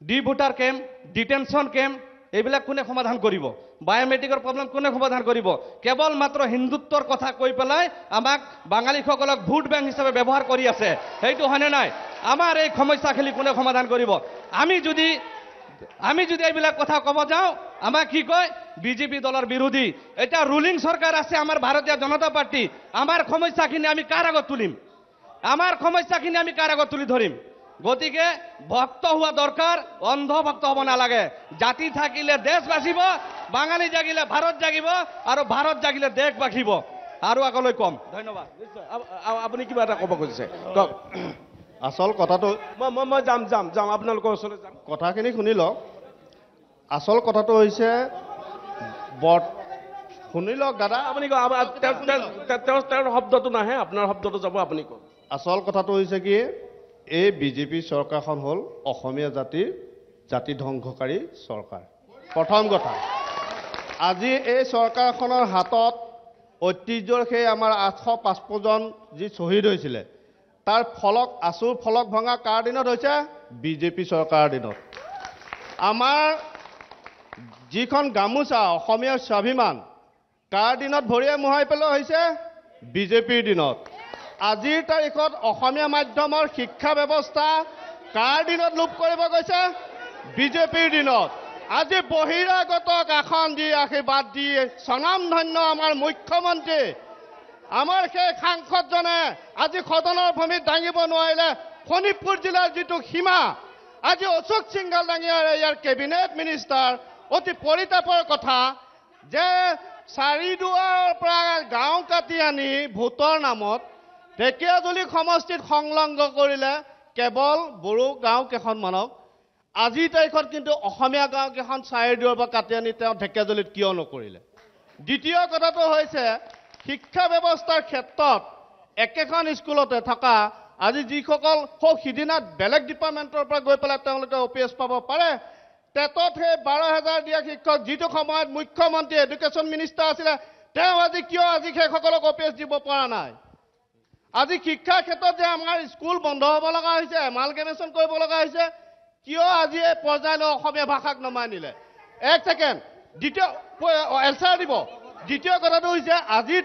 D voter camp detention camp এইবিলাক কোনে সমাধান কৰিব বায়োমেট্ৰিকৰ প্ৰব্লেম কোনে সমাধান কৰিব কেৱল মাত্ৰ হিন্দুত্বৰ কথা কৈ পেলাই আমাক বাঙালীসকলক ভোট বেংক হিচাপে ব্যৱহাৰ কৰি আছে সেইটো হয়নে নাই আমাৰ এই সমস্যাখিনি কোনে সমাধান কৰিব আমি যদি এইবিলাক কথা ক'ব যাওঁ আমাক কি কয় বিজেপি দলৰ বিৰোধী এটা ৰুলিং চৰকাৰ আছে আমাৰ ভাৰতীয় জনতা পাৰ্টি আমাৰ সমস্যাখিনি আমি কাৰ আগত তুলিম আমাৰ সমস্যাখিনি আমি কাৰ আগত তুলি ধৰিম গতিকে ভক্ত হোৱা দৰকাৰ অন্ধ ভক্ত হ'ব নালাগে জাতি থাকিলে দেশ বাচিব বাঙালী জাগিলে ভাৰত জাগিব আৰু ভাৰত জাগিলে দেশ বাচিব আৰু আগলৈ কম ধন্যবাদ আপুনি কিবা এটা ক'ব খুজিছে কওক আচল কথাটো মই যাম আপোনালোকৰ ওচৰলৈ যাম কথাখিনি শুনি লওক আচল কথাটো হৈছে শুনি লওক দাদা আপুনি তেওঁৰ শব্দটো নাহে আপোনাৰ শব্দটো যাব আপুনি কওক আচল কথাটো হৈছে কি এই বিজেপি চৰকাৰখন হ'ল অসমীয়া জাতিৰ জাতি ধ্বংসকাৰী চৰকাৰ। প্ৰথম কথা, আজি এই চৰকাৰখনৰ হাতত ঐতিহ্যৰ সেই আমাৰ 855জন যি শ্বহীদ হৈছিলে তাৰ ফলক আচুৰ ফলক ভঙা কাৰ দিনত হৈছে? বিজেপি চৰকাৰৰ দিনত। আমাৰ যিখন গামোচা অসমীয়াৰ স্বাভিমান কাৰ দিনত ভৰিয়ে মোহাৰি পেলোৱা হৈছে? বিজেপিৰ দিনত। আজিৰ তাৰিখত অসমীয়া মাধ্যমৰ শিক্ষা ব্যৱস্থা কাৰ দিনত লোপ কৰিব গৈছে? বিজেপিৰ দিনত। আজি বহিৰাগতক আসন দি আশীৰ্বাদ দি স্বনামধন্য আমাৰ মুখ্যমন্ত্ৰী, আমাৰ সেই সাংসদজনে আজি সদনৰ ভূমিত দাঙিব নোৱাৰিলে শোণিতপুৰ জিলাৰ যিটো সীমা। আজি অশোক সিংঘাল ডাঙৰীয়াৰ ইয়াৰ কেবিনেট মিনিষ্টাৰ অতি পৰিতাপৰ কথা যে চাৰিদুৱাৰৰ পৰা গাঁও কাটি আনি ভোটৰ নামত ঢেকীয়াজুলি সমষ্টিত সংলগ্ন কৰিলে কেৱল বড়ো গাঁও কেইখনমানক। আজিৰ তাৰিখত কিন্তু অসমীয়া গাঁও কেইখন চাৰিদুৱাৰৰ পৰা কাটি আনি তেওঁ ঢেকীয়াজুলিত কিয় নকৰিলে? দ্বিতীয় কথাটো হৈছে শিক্ষা ব্যৱস্থাৰ ক্ষেত্ৰত একেখন স্কুলতে থকা আজি যিসকল সিদিনা বেলেগ ডিপাৰ্টমেণ্টৰ পৰা গৈ পেলাই তেওঁলোকে OPS পাব পাৰে, টেটত সেই 12,000 দিয়া শিক্ষক যিটো সময়ত মুখ্যমন্ত্ৰী এডুকেশ্যন মিনিষ্টাৰ আছিলে তেওঁ আজি কিয় আজি সেইসকলক OPS দিব পৰা নাই? আজি শিক্ষাৰ ক্ষেত্ৰত যে আমাৰ স্কুল বন্ধ হ'ব লগা হৈছে, এমালগেমেশ্যন কৰিব লগা হৈছে, কিয় আজি এই পৰ্যায়লৈ অসমীয়া ভাষাক নমাই নিলে? এক ছেকেণ্ড, দ্বিতীয় এনচাৰ দিব। দ্বিতীয় কথাটো হৈছে আজিৰ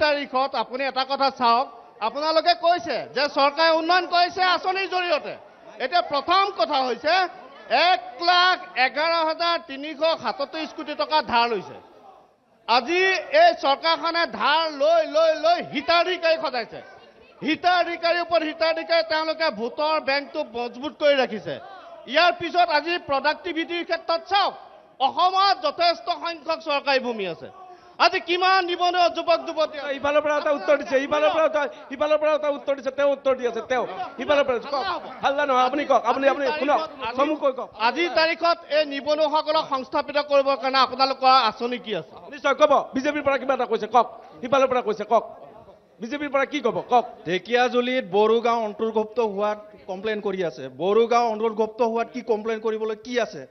তাৰিখত আপুনি এটা কথা চাওক, আপোনালোকে কৈছে যে চৰকাৰে উন্নয়ন কৰিছে আঁচনিৰ জৰিয়তে। এতিয়া প্ৰথম কথা হৈছে 1,11,337 কোটি টকা ধাৰ লৈছে। আজি এই চৰকাৰখনে ধাৰ লৈ লৈ লৈ হিতাধিকাৰী সজাইছে। হিতাধিকাৰীৰ ওপৰত হিতাধিকাৰী তেওঁলোকে ভোটৰ বেংকটো মজবুত কৰি ৰাখিছে। ইয়াৰ পিছত আজি প্ৰডাক্টিভিটিৰ ক্ষেত্ৰত চাওক, অসমত যথেষ্ট সংখ্যক চৰকাৰী ভূমি আছে। আজি কিমান নিবনুৱা যুৱক যুৱতী ইফালৰ পৰা এটা উত্তৰ দিছে, ইফালৰ পৰা এটা উত্তৰ দিছে, তেওঁ উত্তৰ দি আছে, তেওঁ ইফালৰ পৰা কওক। হাল্লা নহয়, আপুনি কওক, আপুনি শুনক, চমুকৈ কওক। আজিৰ তাৰিখত এই নিবনুৱাসকলক সংস্থাপিত কৰিবৰ কাৰণে আপোনালোকৰ আঁচনি কি আছে? নিশ্চয় ক'ব। বিজেপিৰ পৰা কিবা এটা কৈছে, কওক। সিফালৰ পৰা কৈছে, কওক। বিজেপিৰ পৰা কি ক'ব, কওক। ঢেকীয়াজুলিত বড়ো গাঁও অন্তৰ্ভুক্ত হোৱাত কমপ্লেইন কৰি আছে। বড়ো গাঁও অন্তৰ্ভুক্ত হোৱাত কি কমপ্লেইন কৰিবলৈ কি আছে?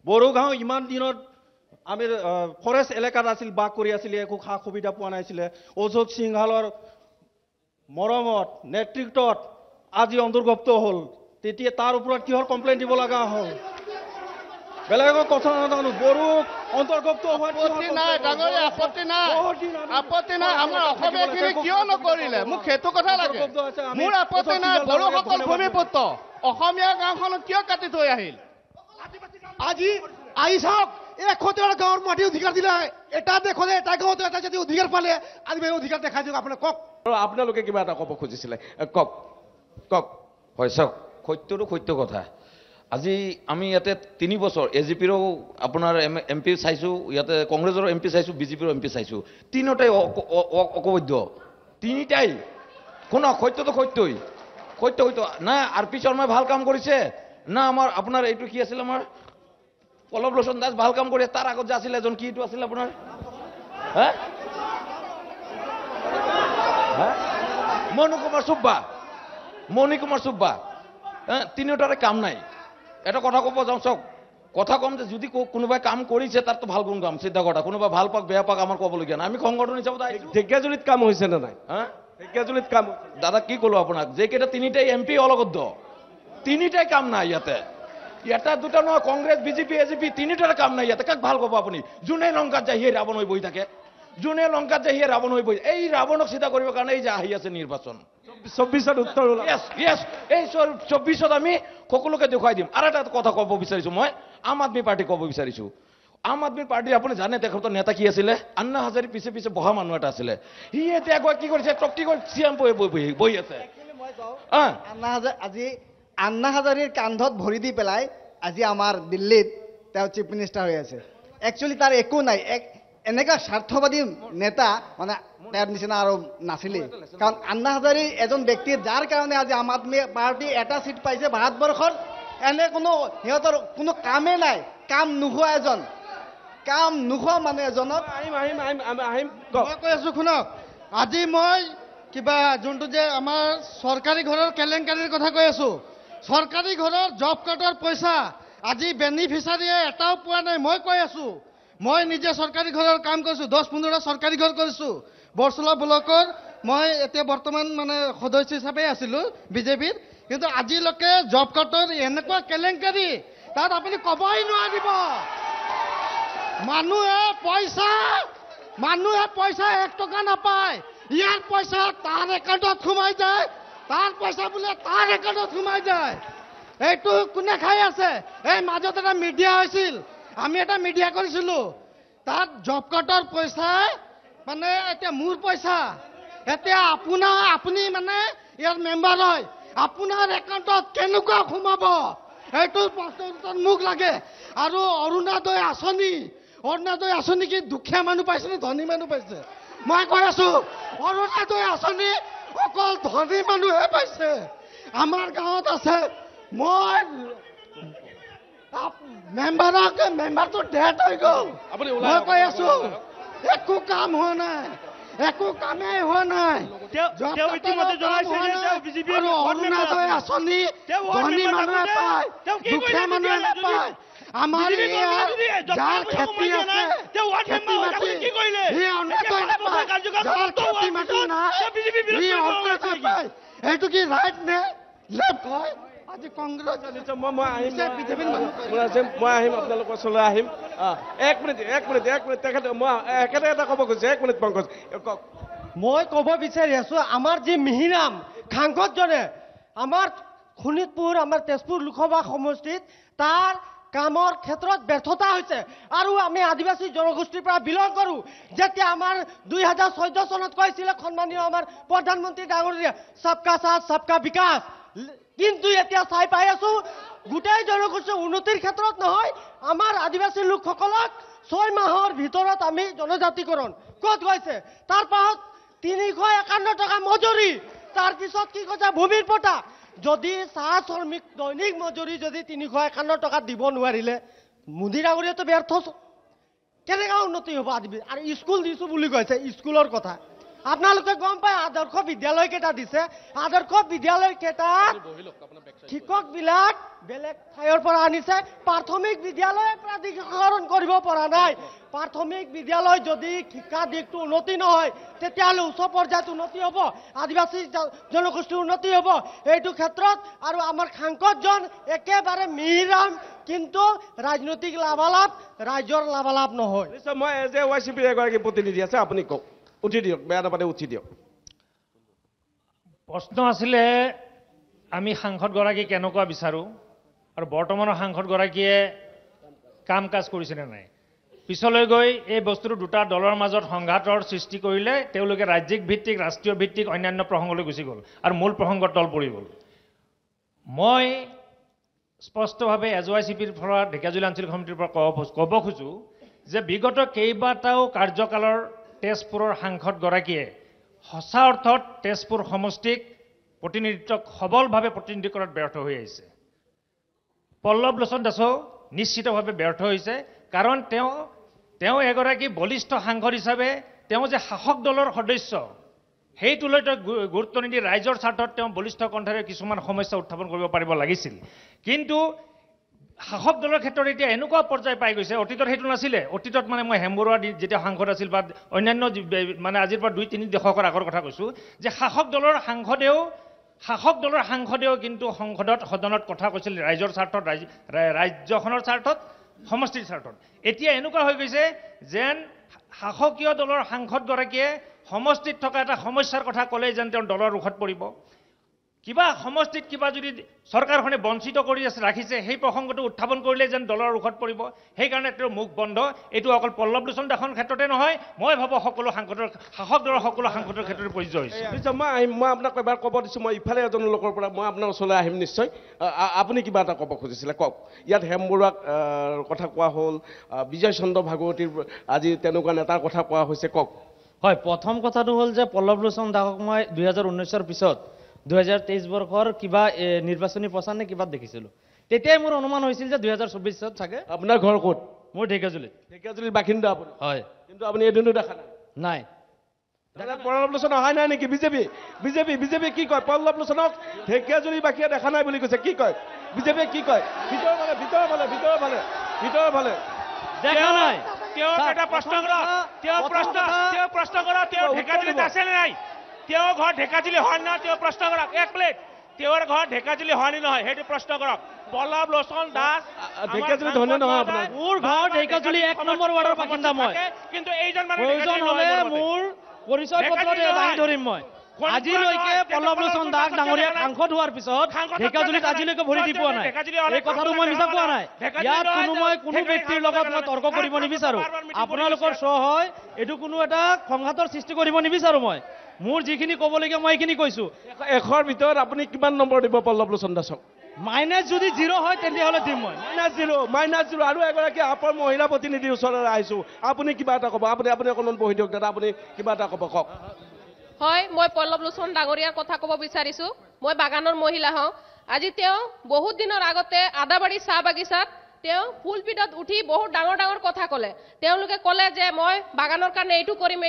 বড়ো গাঁও ইমান দিনত আমি ফৰেষ্ট এলেকাত আছিল, বাস কৰি আছিলে, একো সা সুবিধা পোৱা নাছিলে। অশোক সিংঘালৰ মৰমত নেতৃত্বত আজি অন্তৰ্ভুক্ত হ'ল, তেতিয়া তাৰ ওপৰত কিহৰ কমপ্লেইন দিব লগা হ'ল? বেলেগৰ কথা নাজানো, বড়ো অন্তৰ্ভুক্ত হোৱাত আপত্তি নাই ডাঙৰীয়া, আপত্তি নাই, আপত্তি নাই। আমাৰ অসমীয়াখিনি কিয় নকৰিলে? মোক সেইটো কথা লাগে। মোৰ আপত্তি নাই, বড়োসকল ভূমিপুত্ৰ, অসমীয়া গাঁওখনত কিয় কাটি থৈ আহিল? আজি আহি চাওক, 71 গাঁৱৰ মাটি অধিকাৰ দিলে, এটা দেখোনে এটা গাঁৱত এটা যদি অধিকাৰ পালে আজি অধিকাৰ দেখাই দিয়ক। আপোনাক কওক, আপোনালোকে কিবা এটা ক'ব খুজিছিলে, কওক কওক। হয় চাওক, সত্যটো সত্য কথা। আজি আমি ইয়াতে 3 বছৰ AGPৰো আপোনাৰ MP চাইছোঁ, ইয়াতে কংগ্ৰেছৰ MP চাইছোঁ, BJPৰ MP চাইছোঁ, তিনিওটাই অকবৈধ, তিনিটাই। শুনক, সত্যটো সত্যই, সত্য না RP শৰ্মাই ভাল কাম কৰিছে, না আমাৰ আপোনাৰ এইটো কি আছিল, আমাৰ পল্লৱ লোচন দাস ভাল কাম কৰি। তাৰ আগত যে আছিল এজন, কি এইটো আছিল আপোনাৰ মণি কুমাৰ সুব্বা, তিনিওটাৰে কাম নাই। এটা কথা ক'ব যাওঁ, চাওক, কথা কম যে যদি কোনোবাই কাম কৰিছে তাৰতো ভাল গুণ কাম, চিন্তা কৰা। কোনোবাই ভাল পাক বেয়া পাক আমাৰ ক'বলগীয়া নাই। আমি সংগঠন হিচাপত ঢেকীয়াজুলিত কাম হৈছে নে নাই? ঢেকীয়াজুলিত কাম দাদা কি ক'লো আপোনাক, যে কেইটা তিনিটাই MP অলগদ্ধ, তিনিটাই কাম নাই ইয়াতে। এটা দুটা নহয়, কংগ্ৰেছ BJP AGP তিনিটাৰে কাম নাই ইয়াতে। কাক ভাল ক'ব আপুনি? যোনে লংকাত যায় সিয়ে ৰাৱণ হৈ বহি থাকে, যোনে লংকাত যায় সিয়ে ৰাৱণ হৈ বহি। এই ৰাৱণক চিধা কৰিবৰ কাৰণে এই যে আহি আছে নিৰ্বাচন 24ত উত্তৰ ওলাব। এই 24ত আমি সকলোকে দেখুৱাই দিম। আৰু এটা কথা ক'ব বিচাৰিছোঁ, মই আম আদমি পাৰ্টি ক'ব বিচাৰিছোঁ। আম আদমি পাৰ্টি আপুনি জানে তেখেতৰ নেতা কি আছিলে? আন্না হাজাৰী পিছে পিছে বহা মানুহ এটা আছিলে। সি এতিয়া গৈ কি কৰিছে? টপটি কৰি CM বহি আছে। আজি আন্না হাজাৰীৰ কান্ধত ভৰি দি পেলাই আজি আমাৰ দিল্লীত তেওঁ চিফ মিনিষ্টাৰ হৈ আছে। একচুৱেলি তাৰ একো নাই, এনেকুৱা স্বাৰ্থবাদী নেতা মানে তেওঁৰ নিচিনা আৰু নাছিলেই। কাৰণ আন্না হাজাৰী এজন ব্যক্তি যাৰ কাৰণে আজি আম আদমি পাৰ্টি এটা চিট পাইছে ভাৰতবৰ্ষত। এনে কোনো সিহঁতৰ কোনো কামেই নাই, কাম নোহোৱা এজন, কাম নোহোৱা মানুহ এজনক মই কৈ আছো শুনক। আজি মই কিবা যোনটো যে আমাৰ চৰকাৰী ঘৰৰ কেলেংকাৰীৰ কথা কৈ আছো। চৰকাৰী ঘৰৰ জব কাৰ্ডৰ পইচা আজি বেনিফিচাৰীয়ে এটাও পোৱা নাই। মই কৈ আছোঁ, মই নিজে চৰকাৰী ঘৰৰ কাম কৰিছোঁ, 10-15টা চৰকাৰী ঘৰ কৰিছোঁ। বৰচলা ব্লকৰ মই এতিয়া বৰ্তমান মানে সদস্য হিচাপে আছিলোঁ বিজেপিৰ, কিন্তু আজিলৈকে জব কাৰ্ডৰ এনেকুৱা কেলেংকাৰী তাত আপুনি ক'বই নোৱাৰিব। মানুহে পইচা 1 টকা নাপায়। ইয়াৰ পইচা তাৰ একাউণ্টত সোমাই যায়, তাৰ পইচা বোলে তাৰ একাউণ্টত সোমাই যায়। এইটো কোনে খাই আছে? এই মাজত এটা মিডিয়া হৈছিল, আমি এটা মিডিয়া কৰিছিলোঁ, তাত জব কাৰ্ডৰ পইচা মানে এতিয়া মোৰ পইচা, এতিয়া আপুনি মানে ইয়াৰ মেম্বাৰ হয়, আপোনাৰ একাউণ্টত কেনেকুৱা সোমাব? এইটো প্ৰশ্নৰ উত্তৰ মোক লাগে। আৰু অৰুণোদয় আঁচনি কি দুখীয়া মানুহ পাইছে নে ধনী মানুহ পাইছে? মই কৈ আছোঁ, অৰুণোদয় আঁচনি অকল ধনী মানুহে পাইছে। আমাৰ গাঁৱত আছে, মই মেম্বাৰটো ডেথ হৈ গ'ল। মই কৈ আছোঁ, একো কাম হোৱা নাই, একো কামেই হোৱা নাই। আৰু অৰুণোদয় আঁচনি ধনী মানুহে পায়, দুখীয়া মানুহে নাপায়। আমাৰ ইয়াৰ যাৰ খেতি আছে, খেতি মাটি, সি অৰুণোদয় নাপায়। যাৰ খেতি মাটি নাই, সি অৰুণোদয় পায়। এইটো কি ৰাইট নে লেফ্ট হয়? আজি কংগ্ৰেছ মই আহিম আপোনালোকৰ ওচৰলৈ আহিম। এক মিনিট তেখেতে মই একেটা এটা ক'ব খুজিছে। 1 মিনিট পংকজ কওক। মই ক'ব বিচাৰি আছোঁ, আমাৰ যি মিহিৰাম সাংসদজনে আমাৰ শোণিতপুৰ, আমাৰ তেজপুৰ লোকসভা সমষ্টিত তাৰ কামৰ ক্ষেত্ৰত ব্যৰ্থতা হৈছে। আৰু আমি আদিবাসী জনগোষ্ঠীৰ পৰা বিলং কৰোঁ। যেতিয়া আমাৰ 2014 চনত কৈছিলে সন্মানীয় আমাৰ প্ৰধানমন্ত্ৰী ডাঙৰীয়া, সবকা সাথ সবকা বিকাশ, কিন্তু এতিয়া চাই পাই আছোঁ গোটেই জনগোষ্ঠীৰ উন্নতিৰ ক্ষেত্ৰত নহয়, আমাৰ আদিবাসী লোকসকলক 6 মাহৰ ভিতৰত আমি জনজাতিকৰণ ক'ত গৈছে? তাৰ পাছত 351 টকা মজুৰি, তাৰপিছত কি কৈছে ভূমিৰ পটা। যদি চাহ শ্ৰমিক দৈনিক মজুৰি যদি 351 টকা দিব নোৱাৰিলে, মোদী ডাঙৰীয়াটো ব্যৰ্থ। কেনেকৈ উন্নতি হ'ব? আৰু স্কুল দিছোঁ বুলি কৈছে, স্কুলৰ কথা আপোনালোকে গম পায়। আদৰ্শ বিদ্যালয় কেইটা দিছে, আদৰ্শ বিদ্যালয় কেইটাত শিক্ষকবিলাক বেলেগ ঠাইৰ পৰা আনিছে। প্ৰাথমিক বিদ্যালয় প্ৰাধিকৰণ কৰিব পৰা নাই। প্ৰাথমিক বিদ্যালয় যদি শিক্ষা দিশটো উন্নতি নহয়, তেতিয়াহ'লে উচ্চ পৰ্যায়ত উন্নতি হ'ব, আদিবাসী জনগোষ্ঠীৰ উন্নতি হ'ব এইটো ক্ষেত্ৰত। আৰু আমাৰ সাংসদজন একেবাৰে মিহিৰাম, কিন্তু ৰাজনৈতিক লাভালাভ, ৰাজ্যৰ লাভালাভ নহয়। মই যে YCPৰ এগৰাকী প্ৰতিনিধি আছে, আপুনি কওক, উঠি দিয়ক, বেয়া নাপাতে উঠি দিয়ক। প্ৰশ্ন আছিলে আমি সাংসদগৰাকী কেনেকুৱা বিচাৰোঁ আৰু বৰ্তমানৰ সাংসদগৰাকীয়ে কাম কাজ কৰিছেনে নাই। পিছলৈ গৈ এই বস্তুটো দুটা দলৰ মাজত সংঘাতৰ সৃষ্টি কৰিলে, তেওঁলোকে ৰাজ্যিক ভিত্তিক, ৰাষ্ট্ৰীয় ভিত্তিক অন্যান্য প্ৰসংগলৈ গুচি গ'ল আৰু মূল প্ৰসংগত তল পৰি গ'ল। মই স্পষ্টভাৱে YCPৰ পৰা, ঢেকীয়াজুলি আঞ্চলিক সমিতিৰ পৰা ক'ব খোজোঁ যে বিগত কেইবাটাও কাৰ্যকালৰ তেজপুৰৰ সাংসদগৰাকীয়ে সঁচা অৰ্থত তেজপুৰ সমষ্টিক প্ৰতিনিধিত্বক সবলভাৱে প্ৰতিনিধি কৰাত ব্যৰ্থ হৈ আহিছে। পল্লৱ লোচন দাসো নিশ্চিতভাৱে ব্যৰ্থ হৈছে, কাৰণ তেওঁ এগৰাকী বলিষ্ঠ সাংসদ হিচাপে তেওঁ যে শাসক দলৰ সদস্য, সেইটোলৈ তেওঁ গুৰুত্ব নিদি ৰাইজৰ স্বাৰ্থত তেওঁ বলিষ্ঠ কণ্ঠৰে কিছুমান সমস্যা উত্থাপন কৰিব পাৰিব লাগিছিল। কিন্তু শাসক দলৰ ক্ষেত্ৰত এতিয়া এনেকুৱা পৰ্যায় পাই গৈছে, অতীতত সেইটো নাছিলে। অতীতত মানে মই হেমবৰুৱা যেতিয়া সাংসদ আছিল বা অন্যান্য মানে আজিৰ পৰা 2-3 দশকৰ আগৰ কথা কৈছোঁ, যে শাসক দলৰ সাংসদেও কিন্তু সংসদত, সদনত কথা কৈছিল ৰাইজৰ স্বাৰ্থত, ৰাজ্যখনৰ স্বাৰ্থত, সমষ্টিৰ স্বাৰ্থত। এতিয়া এনেকুৱা হৈ গৈছে যেন শাসকীয় দলৰ সাংসদগৰাকীয়ে সমষ্টিত থকা এটা সমস্যাৰ কথা ক'লেই যেন তেওঁৰ দলৰ ৰোষত পৰিব। কিবা সমষ্টিত কিবা যদি চৰকাৰখনে বঞ্চিত কৰি ৰাখিছে, সেই প্ৰসংগটো উত্থাপন কৰিলে যেন দলৰ ৰোষত পৰিব। সেইকাৰণে তেওঁৰ মুখ বন্ধ। এইটো অকল পল্লৱ লোচন দাসৰ ক্ষেত্ৰতে নহয়, মই ভাবোঁ সকলো সাংসদৰ, শাসক দলৰ সকলো সাংসদৰ ক্ষেত্ৰতে প্ৰযোজ্য হৈছে। মই আপোনাক এবাৰ ক'ব দিছোঁ, মই ইফালে এজন লোকৰ পৰা মই আপোনাৰ ওচৰলৈ আহিম নিশ্চয়। আপুনি কিবা এটা ক'ব খুজিছিলে, কওক। ইয়াত হেমবৰুৱাক কথা কোৱা হ'ল, বিজয় চন্দ্ৰ ভাগৱতীৰ আজি তেনেকুৱা নেতাৰ কথা কোৱা হৈছে, কওক। হয়, প্ৰথম কথাটো হ'ল যে পল্লৱ লোচন দাসক মই 2019-ৰ পিছত 2023 বৰ্ষৰ কিবা নিৰ্বাচনী প্ৰচাৰ নে কিবা দেখিছিলোঁ। তেতিয়াই মোৰ অনুমান হৈছিল যে 2024 চাগে। আপোনাৰ ঘৰ ক'ত? মোৰ ঢেকীয়াজুলিত। ঢেকীয়াজুলিৰ বাসিন্দা আপুনি? হয়। কিন্তু আপুনি এদিনো দেখা নাই? নাই। পল্লৱ লোচন অহাই নাই নেকি? বিজেপি কি কয়? পল্লৱ লোচনক ঢেকীয়াজুলিবাসীয়ে দেখা নাই বুলি কৈছে। কি কয় বিজেপিয়ে? কি কয়? ভিতৰ ফালে দেখা নাই। তেওঁ এটা প্ৰশ্ন কৰক, তেওঁ প্ৰশ্ন কৰক, তেওঁ ঢেকাজুলিত আছে নে নাই? তেওঁৰ ঘৰ ঢেকাজুলি হয় না? তেওঁ প্ৰশ্ন কৰক। এক প্লেট তেওঁৰ ঘৰ ঢেকাজুলি হয় নে নহয় সেইটো প্ৰশ্ন কৰক। পল্লৱ লোচন দাস ঢেকাজুলি ধন্য নহয় আপোনাৰ? মোৰ ঘৰ ঢেকাজুলি 1 নম্বৰ ৱাৰ্ডৰ বাসিন্দা মই। কিন্তু এইজন মানুহ প্ৰয়োজন হ'লে মোৰ পৰিচয় পত্ৰ দাঙি ধৰিম মই। আজিলৈকে পল্লৱ লোচন দাস ডাঙৰীয়া সাংসদ হোৱাৰ পিছত ঢেকাজুলিত আজিলৈকে ভৰি দি পোৱা নাই। এই কথাটো মই মিছা কোৱা নাই। ইয়াত কোনো ব্যক্তিৰ লগত মই তৰ্ক কৰিব নিবিচাৰো। আপোনালোকৰ শ্ব' হয়, এইটো কোনো এটা সংঘাতৰ সৃষ্টি কৰিব নিবিচাৰো মই। মোৰ যিখিনি ক'বলগীয়া মই এইখিনি কৈছো। 100ৰ ভিতৰত আপুনি কিমান নম্বৰ দিব পল্লৱ লোচন দাসক? মাইনাছ যদি 0 হয় তেতিয়াহ'লে দিম মই। -0 আৰু এগৰাকী আপৰ মহিলা প্ৰতিনিধিৰ ওচৰলৈ আহিছো। আপুনি কিবা এটা ক'ব? আপুনি অকণমান বহি দিয়ক দাদা, আপুনি কিবা এটা ক'ব, কওক। হয়, মই পল্লৱ লোচন ডাঙৰীয়াৰ কথা ক'ব বিচাৰিছো। মই বাগানৰ মহিলা হওঁ। আজি তেওঁ বহুত দিনৰ আগতে আদাবাৰী চাহ বাগিচাত তেওঁ ফুলপিটত উঠি বহুত ডাঙৰ কথা ক'লে। তেওঁলোকে ক'লে যে মই বাগানৰ কাৰণে এইটো কৰিম,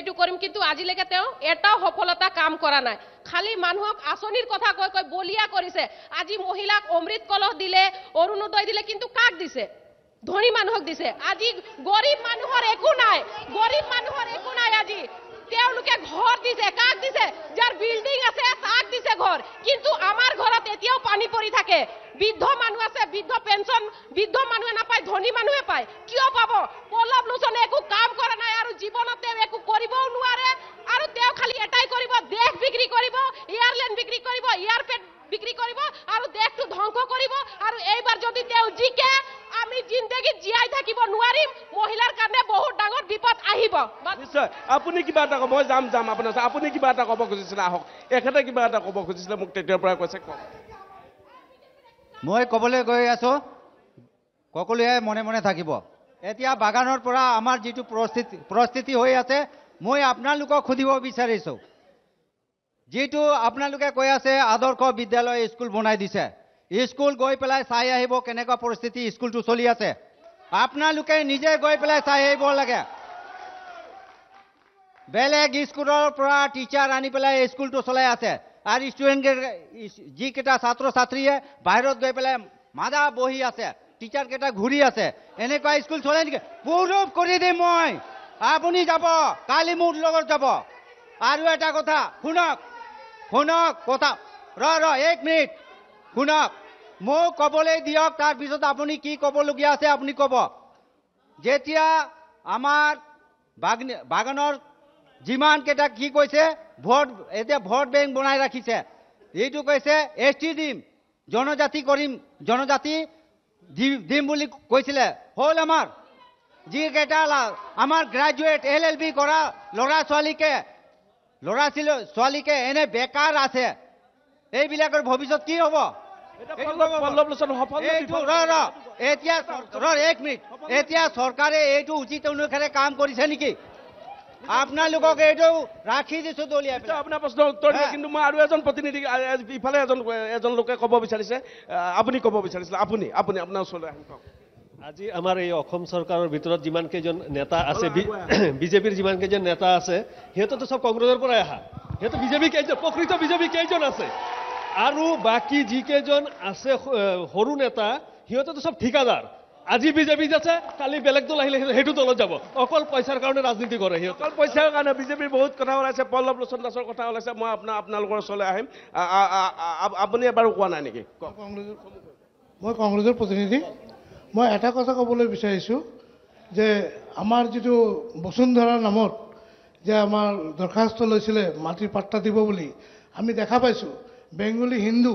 কিন্তু আজিলৈকে তেওঁ এটাও সফলতা কাম কৰা নাই। খালি মানুহক আঁচনিৰ কথা কৈ বলিয়া কৰিছে। আজি মহিলাক অমৃত কলহ দিলে, অৰুণোদয় দিলে, কিন্তু কাক দিছে? ধনী মানুহক দিছে। আজি গৰীব মানুহৰ একো নাই। আজি তেওঁলোকে ঘৰ দিছে। কাক দিছে? যাৰ বিল্ডিং আছে তাক দিছে ঘৰ। কিন্তু আমাৰ ঘৰত এতিয়াও পানী পৰি থাকে। বৃদ্ধ মানুহ আছে, বৃদ্ধ পেঞ্চন বৃদ্ধ মানুহে নাপায়, ধনী মানুহে পায়। কিয় পাব? পল্লৱ লোচনে একো কাম কৰা নাই আৰু জীৱনত তেওঁ একো কৰিবও নোৱাৰে। আৰু তেওঁ খালি এটাই কৰিব, দেশ বিক্ৰী কৰিব, এয়াৰলাইন বিক্ৰী কৰিব, এয়াৰপেট বিক্ৰী কৰিব আৰু দেশটো ধ্বংস কৰিব। আৰু এইবাৰ যদি তেওঁ জিকে আমি জিন্দগীত জীয়াই থাকিব নোৱাৰিম। মহিলাৰ কাৰণে বহুত ডাঙৰ বিপদ আহিব। নিশ্চয় আপুনি কিবা এটা ক'ব। মই যাম আপোনাৰ। আপুনি কিবা এটা ক'ব খুজিছিলে, আহক। এখেতে কিবা এটা ক'ব খুজিছিলে, মোক তেতিয়াৰ পৰা কৈছে, কওক। মই ক'বলৈ গৈ আছো, সকলোৱে মনে থাকিব। এতিয়া বাগানৰ পৰা আমাৰ যিটো পৰিস্থিতি হৈ আছে, মই আপোনালোকক সুধিব বিচাৰিছো। যিটো আপোনালোকে কৈ আছে আদৰ্শ বিদ্যালয় স্কুল বনাই দিছে, স্কুল গৈ পেলাই চাই আহিব কেনেকুৱা পৰিস্থিতি স্কুলটো চলি আছে। আপোনালোকে নিজে গৈ পেলাই চাই আহিব লাগে। বেলেগ স্কুলৰ পৰা টিচাৰ আনি পেলাই স্কুলটো চলাই আছে আৰু ষ্টুডেণ্ট যিকেইটা ছাত্ৰ ছাত্ৰীয়ে বাহিৰত গৈ পেলাই মাদা বহি আছে, টিচাৰ কেইটা ঘূৰি আছে। এনেকুৱা স্কুল চলে নেকি? প্ৰুফ কৰি দিম মই। আপুনি যাব, কালি মোৰ লগত যাব। আৰু এটা কথা শুনক কথা। 1 মিনিট শুনক, মোক ক'বলৈ দিয়ক। তাৰপিছত আপুনি কি ক'বলগীয়া আছে আপুনি ক'ব। যেতিয়া আমাৰ বাগানৰ যিমান কেইটা কি কৈছে, এতিয়া ভোট বেংক বনাই ৰাখিছে। এইটো কৈছে ST দিম, জনজাতি কৰিম, জনজাতি দিম বুলি কৈছিলে। হ'ল আমাৰ যিকেইটা আমাৰ গ্ৰেজুৱেট LLB কৰা ল'ৰা ছোৱালীকে এনে বেকাৰ আছে, এইবিলাকৰ ভৱিষ্যত কি হ'ব? এতিয়া চৰকাৰে এইটো উচিত অনুসাৰে কাম কৰিছে নেকি? আপোনালোকক এইটো ৰাখি দিছো দলিয়াই। আপোনাৰ প্ৰশ্নৰ উত্তৰ দিয়ে, কিন্তু মই আৰু এজন প্ৰতিনিধি, ইফালে এজন লোকে ক'ব বিচাৰিছে। আপুনি ক'ব বিচাৰিছিলে, আপুনি আপোনাৰ ওচৰলৈ আহি কওক। আজি আমাৰ এই অসম চৰকাৰৰ ভিতৰত যিমান কেইজন নেতা আছে, বিজেপিৰ যিমান কেইজন নেতা আছে, সিহঁতেতো চব কংগ্ৰেছৰ পৰাই আহা। সিহঁতে প্ৰকৃত বিজেপি কেইজন আছে? আৰু বাকী যিকেইজন আছে সৰু নেতা, সিহঁতেতো চব ঠিকাদাৰ। আজি বিজেপি আছে, কালি বেলেগ দল আহিলে সেইটো দলত যাব। অকল পইচাৰ কাৰণে ৰাজনীতি কৰে সিহঁতে। অকল পইচাৰ কাৰণে বিজেপিৰ বহুত কথা ওলাইছে। পল্লৱ লোচন দাসৰ কথা ওলাইছে। মই আপোনালোকৰ ওচৰলৈ আহিম। আপুনি এবাৰো কোৱা নাই নেকি? মই কংগ্ৰেছৰ প্ৰতিনিধি। মই এটা কথা ক'বলৈ বিচাৰিছোঁ যে আমাৰ যিটো বসুন্ধৰাৰ নামত যে আমাৰ দৰখাস্ত লৈছিলে মাটিৰ পাট্টা দিব বুলি, আমি দেখা পাইছোঁ বেংগলী হিন্দু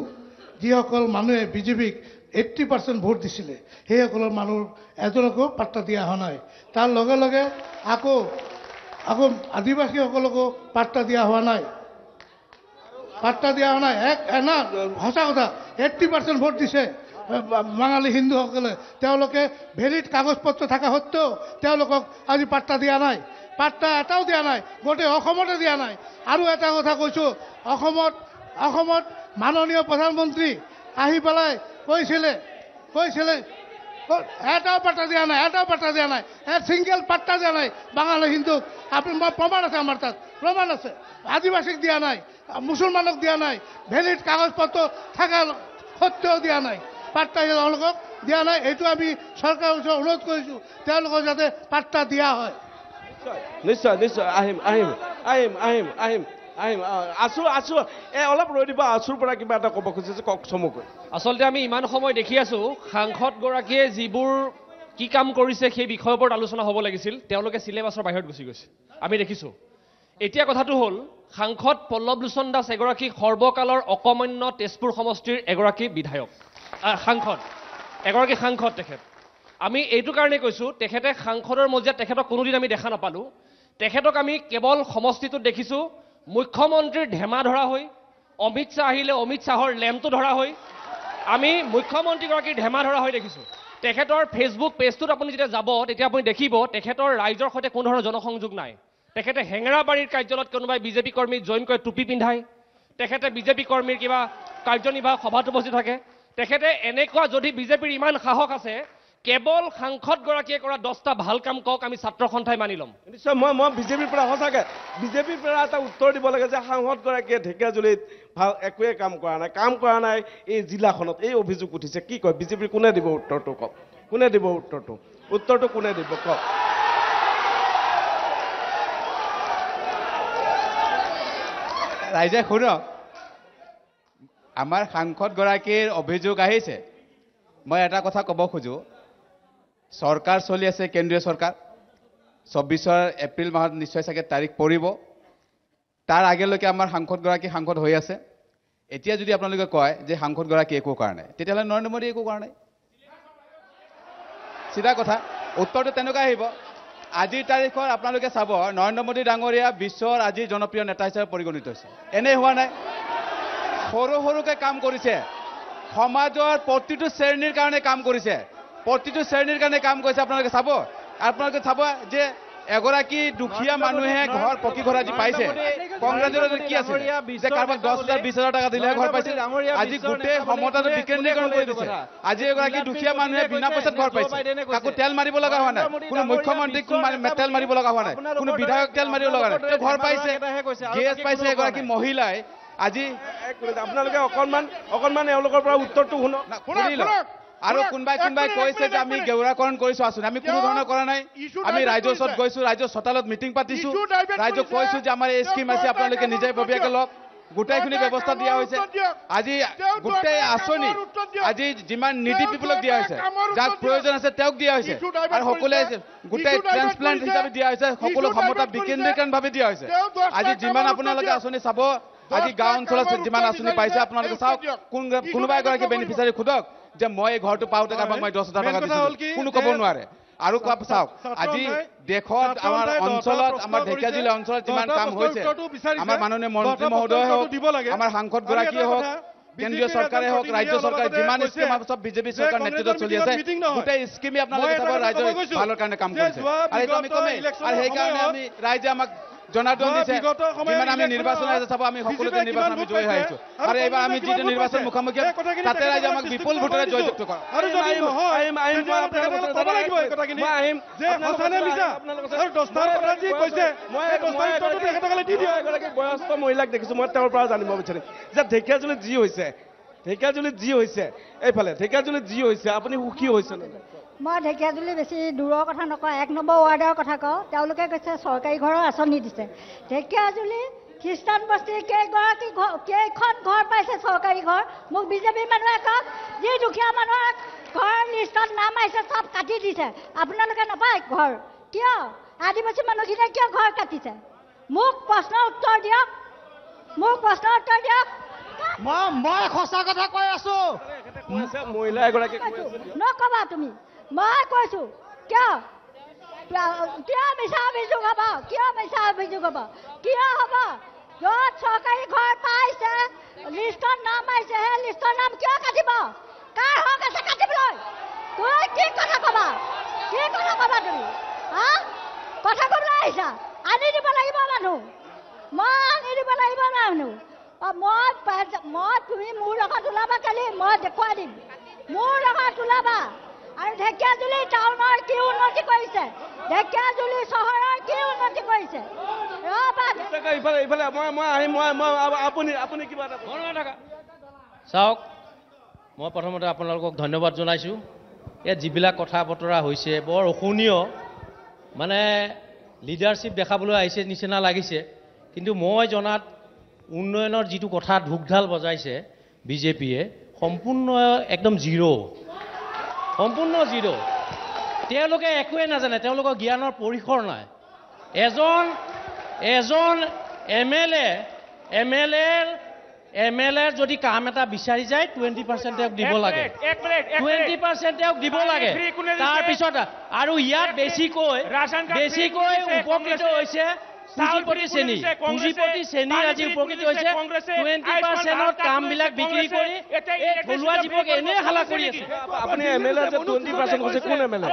যিসকল মানুহে বিজেপিক 80% ভোট দিছিলে, সেইসকলৰ মানুহ এজনকো পাট্টা দিয়া হোৱা নাই। তাৰ লগে লগে আকৌ আদিবাসীসকলকো পাট্টা দিয়া হোৱা নাই। সঁচা কথা, 80% ভোট দিছে বাঙালী হিন্দুসকলে। তেওঁলোকে ভেলিড কাগজ পত্ৰ থকা সত্ত্বেও তেওঁলোকক আজি পাট্টা দিয়া নাই। পাট্টা এটাও দিয়া নাই, গোটেই অসমতে দিয়া নাই। আৰু এটা কথা কৈছোঁ, অসমত মাননীয় প্ৰধানমন্ত্ৰী আহি পেলাই কৈছিলে এটাও পাট্টা দিয়া নাই, এক ছিংগল পাট্টা দিয়া নাই বাঙালী হিন্দুক। মই প্ৰমাণ আছে আমাৰ তাত, প্ৰমাণ আছে আদিবাসীক দিয়া নাই মুছলমানক দিয়া নাই ভেলিড কাগজ পত্ৰ থকা সত্ত্বেও দিয়া নাই পাত্তা তেওঁলোকক দিয়া নাই এইটো আমি চৰকাৰৰ ওচৰত অনুৰোধ কৰিছোঁ তেওঁলোকক যাতে পাত্তা দিয়া হয় নিশ্চয় নিশ্চয় আহিম আহিম আহিম আহিম আহিম আহিম আছো অলপ ৰৈ দিব আছুৰ পৰা কিবা এটা ক'ব খুজিছে কওক চমুকৈ আচলতে আমি ইমান সময় দেখি আছো সাংসদগৰাকীয়ে যিবোৰ কি কাম কৰিছে সেই বিষয়ৰ ওপৰত আলোচনা হ'ব লাগিছিল তেওঁলোকে চিলেবাছৰ বাহিৰত গুচি গৈছে আমি দেখিছোঁ এতিয়া কথাটো হ'ল সাংসদ পল্লৱ লোচন দাস এগৰাকী সৰ্বকালৰ অকমান্য তেজপুৰ সমষ্টিৰ এগৰাকী বিধায়ক এগৰাকী সাংসদ তেখেত আমি এইটো কাৰণে কৈছোঁ তেখেতে সাংসদৰ মজিয়াত তেখেতক কোনোদিন আমি দেখা নাপালোঁ তেখেতক আমি কেৱল সমষ্টিটোত দেখিছোঁ মুখ্যমন্ত্ৰীৰ ধেমা ধৰা হৈ অমিত শ্বাহ আহিলে অমিত শ্বাহৰ লেম্পটো ধৰা হৈ আমি মুখ্যমন্ত্ৰীগৰাকীৰ ধেমা ধৰা হৈ দেখিছোঁ তেখেতৰ ফেচবুক পেজটোত আপুনি যেতিয়া যাব তেতিয়া আপুনি দেখিব তেখেতৰ ৰাইজৰ সৈতে কোনো ধৰণৰ জনসংযোগ নাই তেখেতে হেঙেৰাবাৰীৰ কাৰ্যালয়ত কোনোবাই বিজেপি কৰ্মী জইন কৰি টুপি পিন্ধায় তেখেতে বিজেপি কৰ্মীৰ কিবা কাৰ্যনিৰ্বাহক সভাত উপস্থিত থাকে তেখেতে এনেকুৱা যদি বিজেপিৰ ইমান সাহস আছে কেৱল সাংসদগৰাকীয়ে কৰা 10টা ভাল কাম কওক আমি ছাত্ৰ সন্থাই মানি ল'ম নিশ্চয় মই বিজেপিৰ পৰা সঁচাকৈ বিজেপিৰ পৰা এটা উত্তৰ দিব লাগে যে সাংসদগৰাকীয়ে ঢেকীয়াজুলিত ভাল একোৱে কাম কৰা নাই এই জিলাখনত এই অভিযোগ উঠিছে কি কয় বিজেপিৰ কোনে দিব উত্তৰটো কওক কোনে দিব উত্তৰটো কোনে দিব কওক ৰাইজে শুনক আমাৰ সাংসদগৰাকীৰ অভিযোগ আহিছে মই এটা কথা ক'ব খোজো চৰকাৰ চলি আছে কেন্দ্ৰীয় চৰকাৰ 24 এপ্ৰিল মাহত নিশ্চয় চাগে তাৰিখ পৰিব তাৰ আগলৈকে আমাৰ সাংসদগৰাকী সাংসদ হৈ আছে এতিয়া যদি আপোনালোকে কয় যে সাংসদগৰাকী একো কৰা নাই তেতিয়াহ'লে নৰেন্দ্ৰ মোদী একো কৰা নাই চিধা কথা উত্তৰটো তেনেকুৱা আহিব আজিৰ তাৰিখত আপোনালোকে চাব নৰেন্দ্ৰ মোদী ডাঙৰীয়া বিশ্বৰ আজি জনপ্ৰিয় নেতা হিচাপে পৰিগণিত হৈছে এনে হোৱা নাই সৰুকৈ কাম কৰিছে সমাজৰ প্ৰতিটো শ্ৰেণীৰ কাৰণে কাম কৰিছে আপোনালোকে চাব যে এগৰাকী দুখীয়া মানুহে ঘৰ পকী ঘৰ আজি পাইছে কংগ্ৰেছৰ কি আছে যে কাৰোবাক 10,000 20,000 টকা দিলে ঘৰ পাইছে আজি গোটেই সমতাটো বিকেন্দ্ৰীকৰণ কৰি দিছে আজি এগৰাকী দুখীয়া মানুহে বিনা পইচাত ঘৰ পাইছে কাকো তেল মাৰিব লগা হোৱা নাই কোনো মুখ্যমন্ত্ৰীক তেল মাৰিব লগা হোৱা নাই কোনো বিধায়ক তেল মাৰিব লগা নাই ঘৰ পাইছে গেছ পাইছে এগৰাকী মহিলাই আজি আপোনালোকে অকণমান এওঁলোকৰ পৰা উত্তৰটো শুনক আৰু কোনোবাই কৈছে যে আমি গৌৰাকৰণ কৰিছো আছো আমি কোনো ধৰণৰ কৰা নাই আমি ৰাইজৰ ওচৰত গৈছো ৰাইজৰ চোতালত মিটিং পাতিছো ৰাইজক কৈছো যে আমাৰ এই স্কিম আছে আপোনালোকে নিজে ববিয়াকে লওক গোটেইখিনি ব্যৱস্থা দিয়া হৈছে আজি গোটেই আঁচনি আজি যিমান নিডি পিপলক দিয়া হৈছে যাক প্ৰয়োজন আছে তেওঁক দিয়া হৈছে আৰু সকলোৱে গোটেই ট্ৰান্সপ্লান্ট হিচাপে দিয়া হৈছে সকলো ক্ষমতা বিকেন্দ্ৰীকৰণভাৱে দিয়া হৈছে আজি যিমান আপোনালোকে আঁচনি চাব আজি গাঁও অঞ্চলত যিমান আঁচনি পাইছে আপোনালোকে চাওক কোনোবা এগৰাকী বেনিফিচিয়াৰী সোধক যে মই এই ঘৰটো পাওঁতে কাৰোবাক মই 10,000 টকা দিছিলোঁ কোনো ক'ব নোৱাৰে আৰু চাওক আজি দেশত আমাৰ অঞ্চলত আমাৰ ঢেকীয়াজুলি অঞ্চলত যিমান কাম হৈছে আমাৰ মাননীয় মন্ত্ৰী মহোদয় হওক আমাৰ সাংসদগৰাকীয়ে হওক কেন্দ্ৰীয় চৰকাৰে হওক ৰাজ্য চৰকাৰে যিমান স্কিম সব বিজেপি চৰকাৰ নেতৃত্বত চলি আছে গোটেই স্কিমে আপোনালোকে চাব ৰাইজৰ ভালৰ কাৰণে কাম কৰিছে আৰু এইটো আমি কমেই আৰু সেইকাৰণে আমি ৰাইজে আমাক জনাৰ্দন দিছে যিমান আমি নিৰ্বাচন আছে চাব আমি সকলোতে নিৰ্বাচন আমি জয়ী হৈ আহিছোঁ আৰু এইবাৰ আমি যিটো নিৰ্বাচন মুখামুখি তাতে ৰাইজে আমাক বিপুল ভোটেৰে জয়যুক্ত কৰে বয়স্ক মহিলাক দেখিছোঁ মই তেওঁৰ পৰা জানিব বিচাৰিম যে ঢেকীয়াজুলিত যি হৈছে এইফালে ঢেকীয়াজুলিত যি হৈছে আপুনি সুখী হৈছে নে মই ঢেকীয়াজুলি বেছি দূৰৰ কথা নকওঁ 1 নম্বৰ ৱাৰ্ডৰ কথা কওঁ তেওঁলোকে কৈছে চৰকাৰী ঘৰৰ আঁচনি দিছে ঢেকীয়াজুলি খ্ৰীষ্টান বস্তিৰ কেইখন ঘৰ পাইছে চৰকাৰী ঘৰ মোক বিজেপিৰ মানুহে কওক যি দুখীয়া মানুহৰ ঘৰৰ লিষ্টত নাম আহিছে চব কাটি দিছে আপোনালোকে নাপায় ঘৰ কিয় আদিবাসী মানুহখিনিয়ে কিয় ঘৰ কাটিছে মোক প্ৰশ্নৰ উত্তৰ দিয়ক মই সঁচা কথা কৈ আছো মহিলা এগৰাকী নকবা তুমি মই কৈছো কিয় মিছা অভিযোগ হ'ব কিয় হ'ব য'ত চৰকাৰী ঘৰ পাইছে লিষ্টত নাম আহিছে সেই লিষ্টৰ নাম কিয় কাটিব কাৰ হক আছে কাটিবলৈ তই কি কথা কবা তুমি হা কথা ক'বলৈ আহিছা আনি দিব লাগিব মানুহ মই তুমি মোৰ লগত ওলাবা কালি মই দেখুৱাই দিম মোৰ লগত ওলাবা আৰু ঢেকীয়াজুলি টাউনৰ কি উন্নতি কৰিছে ঢেকীয়াজুলি চহৰৰ কি উন্নতি কৰিছে ইফালে ইফালে মই আহিম আপুনি কিবা এটা চাওক মই প্ৰথমতে আপোনালোকক ধন্যবাদ জনাইছোঁ ইয়াত যিবিলাক কথা বতৰা হৈছে বৰ অশোনীয় মানে লিডাৰশ্বিপ দেখাবলৈ আহিছে নিচিনা লাগিছে কিন্তু মই জনাত উন্নয়নৰ যিটো কথা ঢোকঢাল বজাইছে বিজেপিয়ে সম্পূৰ্ণ একদম সম্পূৰ্ণ জিৰ' তেওঁলোকে একোৱে নাজানে তেওঁলোকৰ জ্ঞানৰ পৰিসৰ নাই এজন এম এল এৰ যদি কাম এটা বিচাৰি যায় 20% তেওঁক দিব লাগে 20% তেওঁক দিব লাগে তাৰপিছত আৰু ইয়াত বেছিকৈ উপকৃত হৈছে পুঁজিপতি শ্ৰেণী আজি উপকৃত হৈছে 20%ত কামবিলাক বিক্ৰী কৰি থলুৱা জীৱক এনে হালা কৰি আছে আপুনি এমএলএ যে 20% কৈছে কোন এমএলএ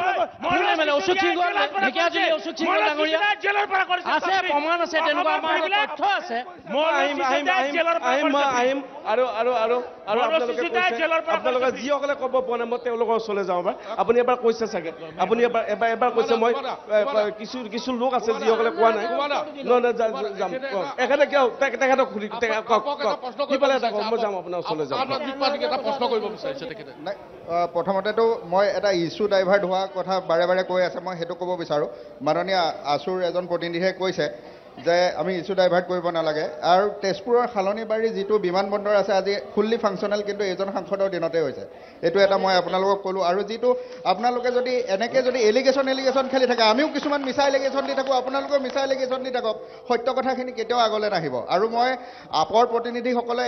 অশোক সিংহৰ ঢেকিয়াজুলি অশোক সিংহ ডাঙৰীয়া আছে প্ৰমাণ আছে তেনেকুৱা আমাৰ তথ্য আছে আহিম আৰু আপোনালোকে যিসকলে ক'ব পৰা নাই মই তেওঁলোকৰ ওচৰলৈ যাওঁ এবাৰ আপুনি এবাৰ কৈছে চাগে আপুনি এবাৰ কৈছে মই কিছু লোক আছে যিসকলে কোৱা নাই যাম এখানে কিয় তেখেতক সুধি কিবালে এটা কম মই যাম আপোনাৰ ওচৰলৈ যাম প্ৰশ্ন কৰিব বিচাৰিছে তেখেতে প্ৰথমতেতো মই এটা ইছ্যু ডাইভাৰ্ট হোৱা কথা বাৰে বাৰে কৈ আছে মই সেইটো ক'ব বিচাৰোঁ মাননীয় আছুৰ এজন প্ৰতিনিধিয়ে কৈছে যে আমি ইছ্যু ডাইভাৰ্ট কৰিব নালাগে আৰু তেজপুৰৰ শালনীবাৰী যিটো বিমানবন্দৰ আছে আজি ফুল্লি ফাংচনেল কিন্তু এইজন সাংসদৰ দিনতে হৈছে এইটো এটা মই আপোনালোকক ক'লোঁ আৰু যিটো আপোনালোকে যদি এনেকৈ যদি এলিগেশ্যন খেলি থাকে আমিও কিছুমান মিছা এলিগেশ্যন দি থাকোঁ আপোনালোকেও মিছা এলিগেশ্যন দি থাকক সত্য কথাখিনি কেতিয়াও আগলৈ নাহিব আৰু মই আপৰ প্ৰতিনিধিসকলে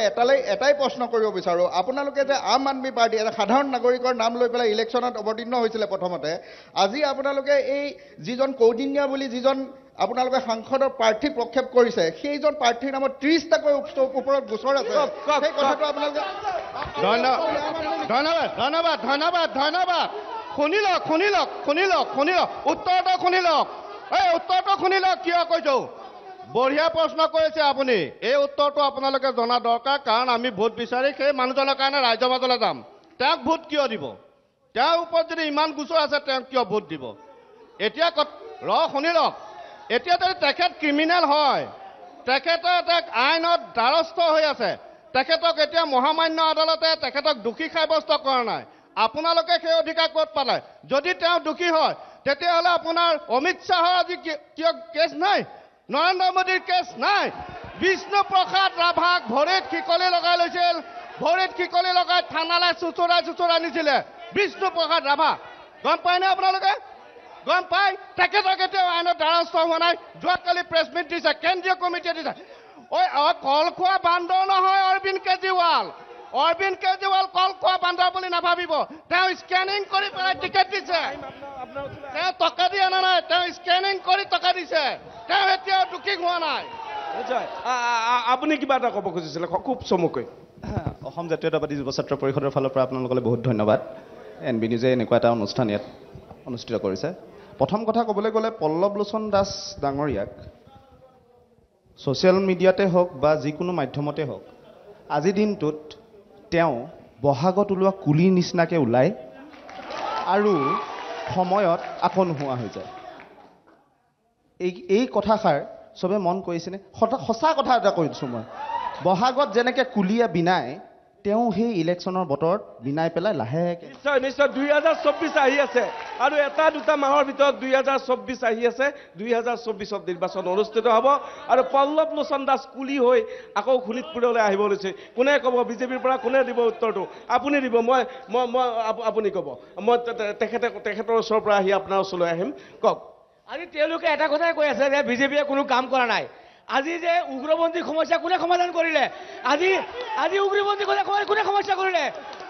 এটাই প্ৰশ্ন কৰিব বিচাৰোঁ আপোনালোকে যে আম আদমি পাৰ্টি এটা সাধাৰণ নাগৰিকৰ নাম লৈ পেলাই ইলেকশ্যনত অৱতীৰ্ণ হৈছিলে প্ৰথমতে আজি আপোনালোকে এই যিজন কৌদিন্য বুলি যিজন আপোনালোকে সাংসদৰ প্ৰাৰ্থী প্ৰক্ষেপ কৰিছে সেইজন প্ৰাৰ্থীৰ নামত 30টাকৈ ওপৰত গোচৰ আছে সেই কথাটো আপোনালোকে ধন্যবাদ শুনি লওক উত্তৰটো শুনি লওক কিয় কৈছো বঢ়িয়া প্ৰশ্ন কৰিছে আপুনি এই উত্তৰটো আপোনালোকে জনা দৰকাৰ কাৰণ আমি ভোট বিচাৰি সেই মানুহজনৰ কাৰণে ৰাইজৰ মাজলৈ যাম তেওঁক ভোট কিয় দিব তেওঁৰ ওপৰত যদি ইমান গোচৰ আছে তেওঁক কিয় ভোট দিব এতিয়া শুনি লওক এতিয়া যদি তেখেত ক্ৰিমিনেল হয় তেখেতে এটা আইনত দ্বাৰস্থ হৈ আছে তেখেতক এতিয়া মহামান্য আদালতে তেখেতক দোষী সাব্যস্ত কৰা নাই আপোনালোকে সেই অধিকাৰ ক'ত পালে যদি তেওঁ দোষী হয় তেতিয়াহ'লে আপোনাৰ অমিত শ্বাহৰ আজি কিয় কেছ নাই নৰেন্দ্ৰ মোদীৰ কেছ নাই বিষ্ণু প্ৰসাদ ৰাভাক ভৰিত শিকলি লগাই লৈছিল ভৰিত শিকলি লগাই থানালৈ চুচৰাই নিছিলে বিষ্ণু প্ৰসাদ ৰাভা গম পায়নে আপোনালোকে গম পাই তেখেতক এতিয়াও আইনত দ্বাৰস্থ হোৱা নাই যোৱাকালি প্ৰেছ মিট দিছে কেন্দ্ৰীয় কমিটিয়ে দিছে কল খোৱা বান্দৰ নহয় অৰবিন্দ কেজৰিৱাল কল খোৱা বান্দৰ বুলি নাভাবিব তেওঁ স্কেনিং কৰি পেলাই টিকেট দিছে তেওঁ টকা দিয়া নাই তেওঁ স্কেনিং কৰি টকা দিছে তেওঁ এতিয়াও দোষী হোৱা নাই আপুনি কিবা এটা ক'ব খুজিছিলে খুব চমুকৈ অসম জাতীয়তাবাদী যুৱ ছাত্ৰ পৰিষদৰ ফালৰ পৰা আপোনালোকলৈ বহুত ধন্যবাদ NB নিউজে এনেকুৱা এটা অনুষ্ঠান ইয়াত অনুষ্ঠিত কৰিছে প্ৰথম কথা ক'বলৈ গ'লে পল্লৱ লোচন দাস ডাঙৰীয়াক ছ'চিয়েল মিডিয়াতে হওক বা যিকোনো মাধ্যমতে হওক আজিৰ দিনটোত তেওঁ বহাগত ওলোৱা কুলিৰ নিচিনাকৈ ওলায় আৰু সময়ত আকৌ নোহোৱা হৈ যায় এই কথাষাৰ চবে মন কৰিছেনে সঁচা কথা এটা কৈছোঁ মই বহাগত যেনেকৈ কুলিয়ে বিনাই তেওঁ সেই ইলেকশ্যনৰ বতৰত বিনাই পেলাই লাহেকৈ নিশ্চয় 2024 আহি আছে আৰু এটা দুটা মাহৰ ভিতৰত 2024 আহি আছে 2024ত নিৰ্বাচন অনুষ্ঠিত হ'ব আৰু পল্লৱ লোচন দাস কুলি হৈ আকৌ শোণিতপুৰলৈ আহিব লৈছে কোনে ক'ব বিজেপিৰ পৰা কোনে দিব উত্তৰটো আপুনি দিব মই আপুনি ক'ব মই তেখেতৰ ওচৰৰ পৰা আহি আপোনাৰ ওচৰলৈ আহিম কওক আজি তেওঁলোকে এটা কথাই কৈ আছে যে বিজেপিয়ে কোনো কাম কৰা নাই আজি যে উগ্ৰপন্থীৰ সমস্যা কোনে সমাধান কৰিলে আজি উগ্ৰপন্থী কোনে সমস্যা কৰিলে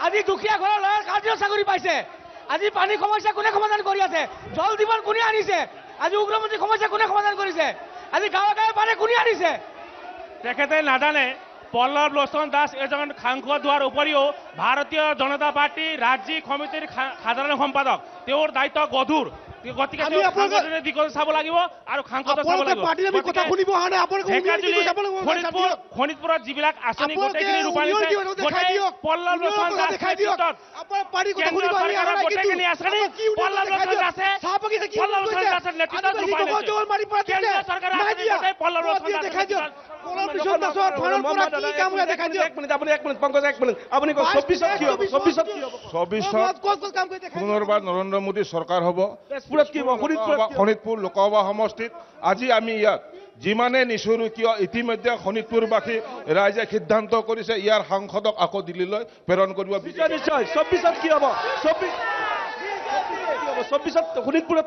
আজি দুখীয়া ঘৰৰ ল'ৰাৰ কাৰ্য চাকৰি পাইছে আজি পানীৰ সমস্যা কোনে সমাধান কৰি আছে জল জীৱন কোনে আনিছে আজি উগ্ৰপন্থীৰ সমস্যা কোনে সমাধান কৰিছে আজি গাঁৱে গাঁৱে পানী কোনে আনিছে তেখেতে নাজানে পল্লৱ লোচন দাস এজন সাংসদ হোৱাৰ উপৰিও ভাৰতীয় জনতা পাৰ্টীৰ ৰাজ্যিক সমিতিৰ সাধাৰণ সম্পাদক তেওঁৰ দায়িত্ব গধুৰ গতিকে সাংসদে দিশত চাব লাগিব আৰু সাংসদে চাব লাগিব শোণিতপুৰত যিবিলাক আঁচনি গোটেইখিনি ৰূপায়িত পল্লৱ লোচন দাস নেতৃত্বত কেন্দ্ৰীয় চৰকাৰৰ গোটেইখিনি আঁচনি পল্লৱ লোচন দাসে পল্লৱ লোচন দাসৰ নেতৃত্বত ৰূপায়িত কেন্দ্ৰীয় চৰকাৰৰ আঁচনি গোটেই পল্লৱ লোচন দাসে পুনৰবাৰ নৰেন্দ্ৰ মোদী চৰকাৰ হ'ব শোণিতপুৰ লোকসভা সমষ্টিত। আজি আমি ইয়াত যিমানে নিচুৰো কিয় ইতিমধ্যে শোণিতপুৰবাসী ৰাইজে সিদ্ধান্ত কৰিছে ইয়াৰ সাংসদক আকৌ দিল্লীলৈ প্ৰেৰণ কৰিব। নিশ্চয় 24ত কি হ'ব? 24ত শোণিতপুৰত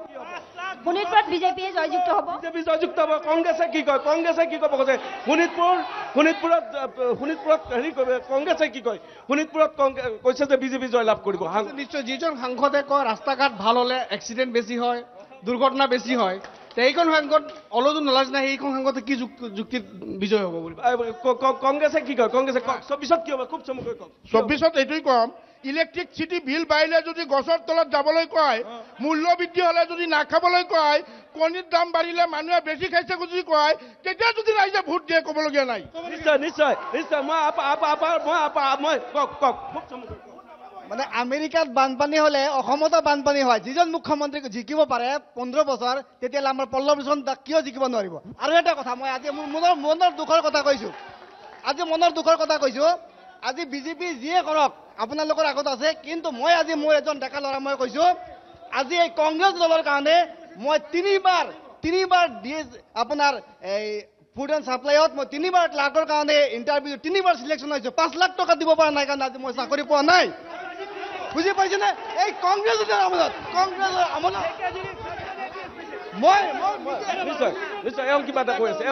শোণিতপুৰত বিজেপিয়ে জয়যুক্ত হ'ব। বিজেপি জয়যুক্ত হ'ব। কংগ্ৰেছে কি কয়? কংগ্ৰেছে কি ক'ব কৈছে? শোণিতপুৰত হেৰি কংগ্ৰেছে কি কয়? শোণিতপুৰত কৈছে যে বিজেপি জয়লাভ কৰিব। নিশ্চয় যিজন সাংসদে কয় ৰাস্তা ঘাট ভাল হ'লে এক্সিডেণ্ট বেছি হয়, দুৰ্ঘটনা বেছি হয়, এইখন সাংসদ অলপো নলাজ নাই, এইখন সাংসদে কি যুক্তিত বিজয় হ'ব বুলি কংগ্ৰেছে কি কয়? কংগ্ৰেছে 24ত কি হ'ব? খুব চমুকৈ কওক। 24ত এইটোৱেই কম, ইলেক্ট্ৰিচিটি বিল বাঢ়িলে যদি গছৰ তলত যাবলৈ কয়, মূল্য বৃদ্ধি হ'লে যদি নাখাবলৈ কয়, কণীৰ দাম বাঢ়িলে মানুহে বেছি খাইছে যদি কয়, তেতিয়া যদি ৰাইজে ভোট দিয়ে ক'বলগীয়া নাই। নিশ্চয় নিশ্চয় নিশ্চয় মই কওক খুব চমুকৈ। মানে আমেৰিকাত বানপানী হ'লে অসমতো বানপানী হয়। যিজন মুখ্যমন্ত্ৰী জিকিব পাৰে 15 বছৰ, তেতিয়াহ'লে আমাৰ পল্লৱ লোচন দাস কিয় জিকিব নোৱাৰিব? আৰু এটা কথা, মই আজি মোৰ মনৰ দুখৰ কথা কৈছোঁ। আজি বিজেপি যিয়ে কৰক আপোনালোকৰ আগত আছে, কিন্তু মই আজি মোৰ এজন ডেকা ল'ৰা মই কৈছোঁ, আজি এই কংগ্ৰেছ দলৰ কাৰণে মই তিনিবাৰ আপোনাৰ এই ফুড এণ্ড ছাপ্লাইত মই 3বাৰ ক্লাৰ্কৰ কাৰণে ইণ্টাৰভিউ 3বাৰ চিলেকশ্যন হৈছোঁ। 5 লাখ টকা দিব পৰা নাই কাৰণে আজি মই চাকৰি পোৱা নাই। বুজি পাইছেনে? এই কংগ্ৰেছৰ আমোদত নিশ্চয় নিশ্চয় এওঁ কিবা এটা কৈ আছে।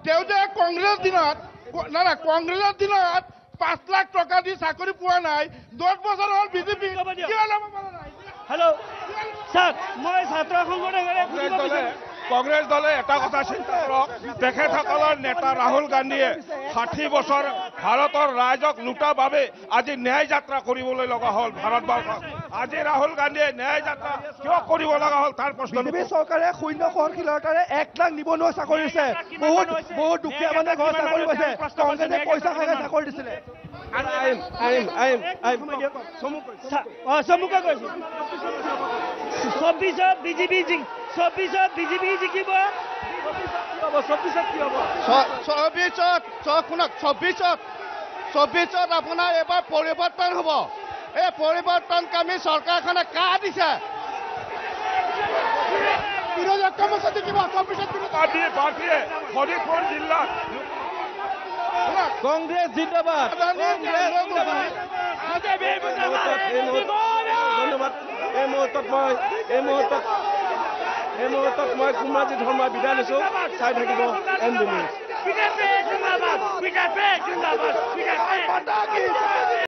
তেওঁ যে কংগ্ৰেছৰ দিনত 5 লাখ টকা দি চাকৰি পোৱা নাই, 10 বছৰ হ'ল বিজেপি হেল্ল' ছাৰ, মই ছাত্ৰ সংগঠনে কংগ্ৰেছ দলে এটা কথা চিন্তা কৰক, তেখেতসকলৰ নেতা ৰাহুল গান্ধীয়ে 60 বছৰ ভাৰতৰ ৰাইজক লুটাৰ বাবে আজি ন্যায় যাত্ৰা কৰিবলৈ লগা হ'ল ভাৰতবৰ্ষত। আজি ৰাহুল গান্ধীয়ে ন্যায় যাত্ৰা কিয় কৰিব লগা হ'ল তাৰ প্ৰশ্ন। চৰকাৰে শূন্য সহনশীলতাৰে 1 লাখ নিবনুৱা চাকৰি দিছে, বহুত দুখীয়া মানুহে ঘৰত চাকৰি পাইছে, কংগ্ৰেছে পইচা খাই চাকৰি দিছিলে। চমুকৈ কৈছোঁ 24ত বিজেপি জিকিব। 24ত কি হ'ব? 24ত আপোনাৰ এবাৰ পৰিৱৰ্তন হ'ব। এই পৰিৱৰ্তনকামী চৰকাৰখনে কা দিছে। শোণিতপুৰ জিলাত কংগ্ৰেছ জিন্দাবাদ। ধন্যবাদ। এই মুহূৰ্তত মই কুমাৰজী ধৰ্মাই বিদায় লৈছোঁ। চাই থাকিব MD নিউজ।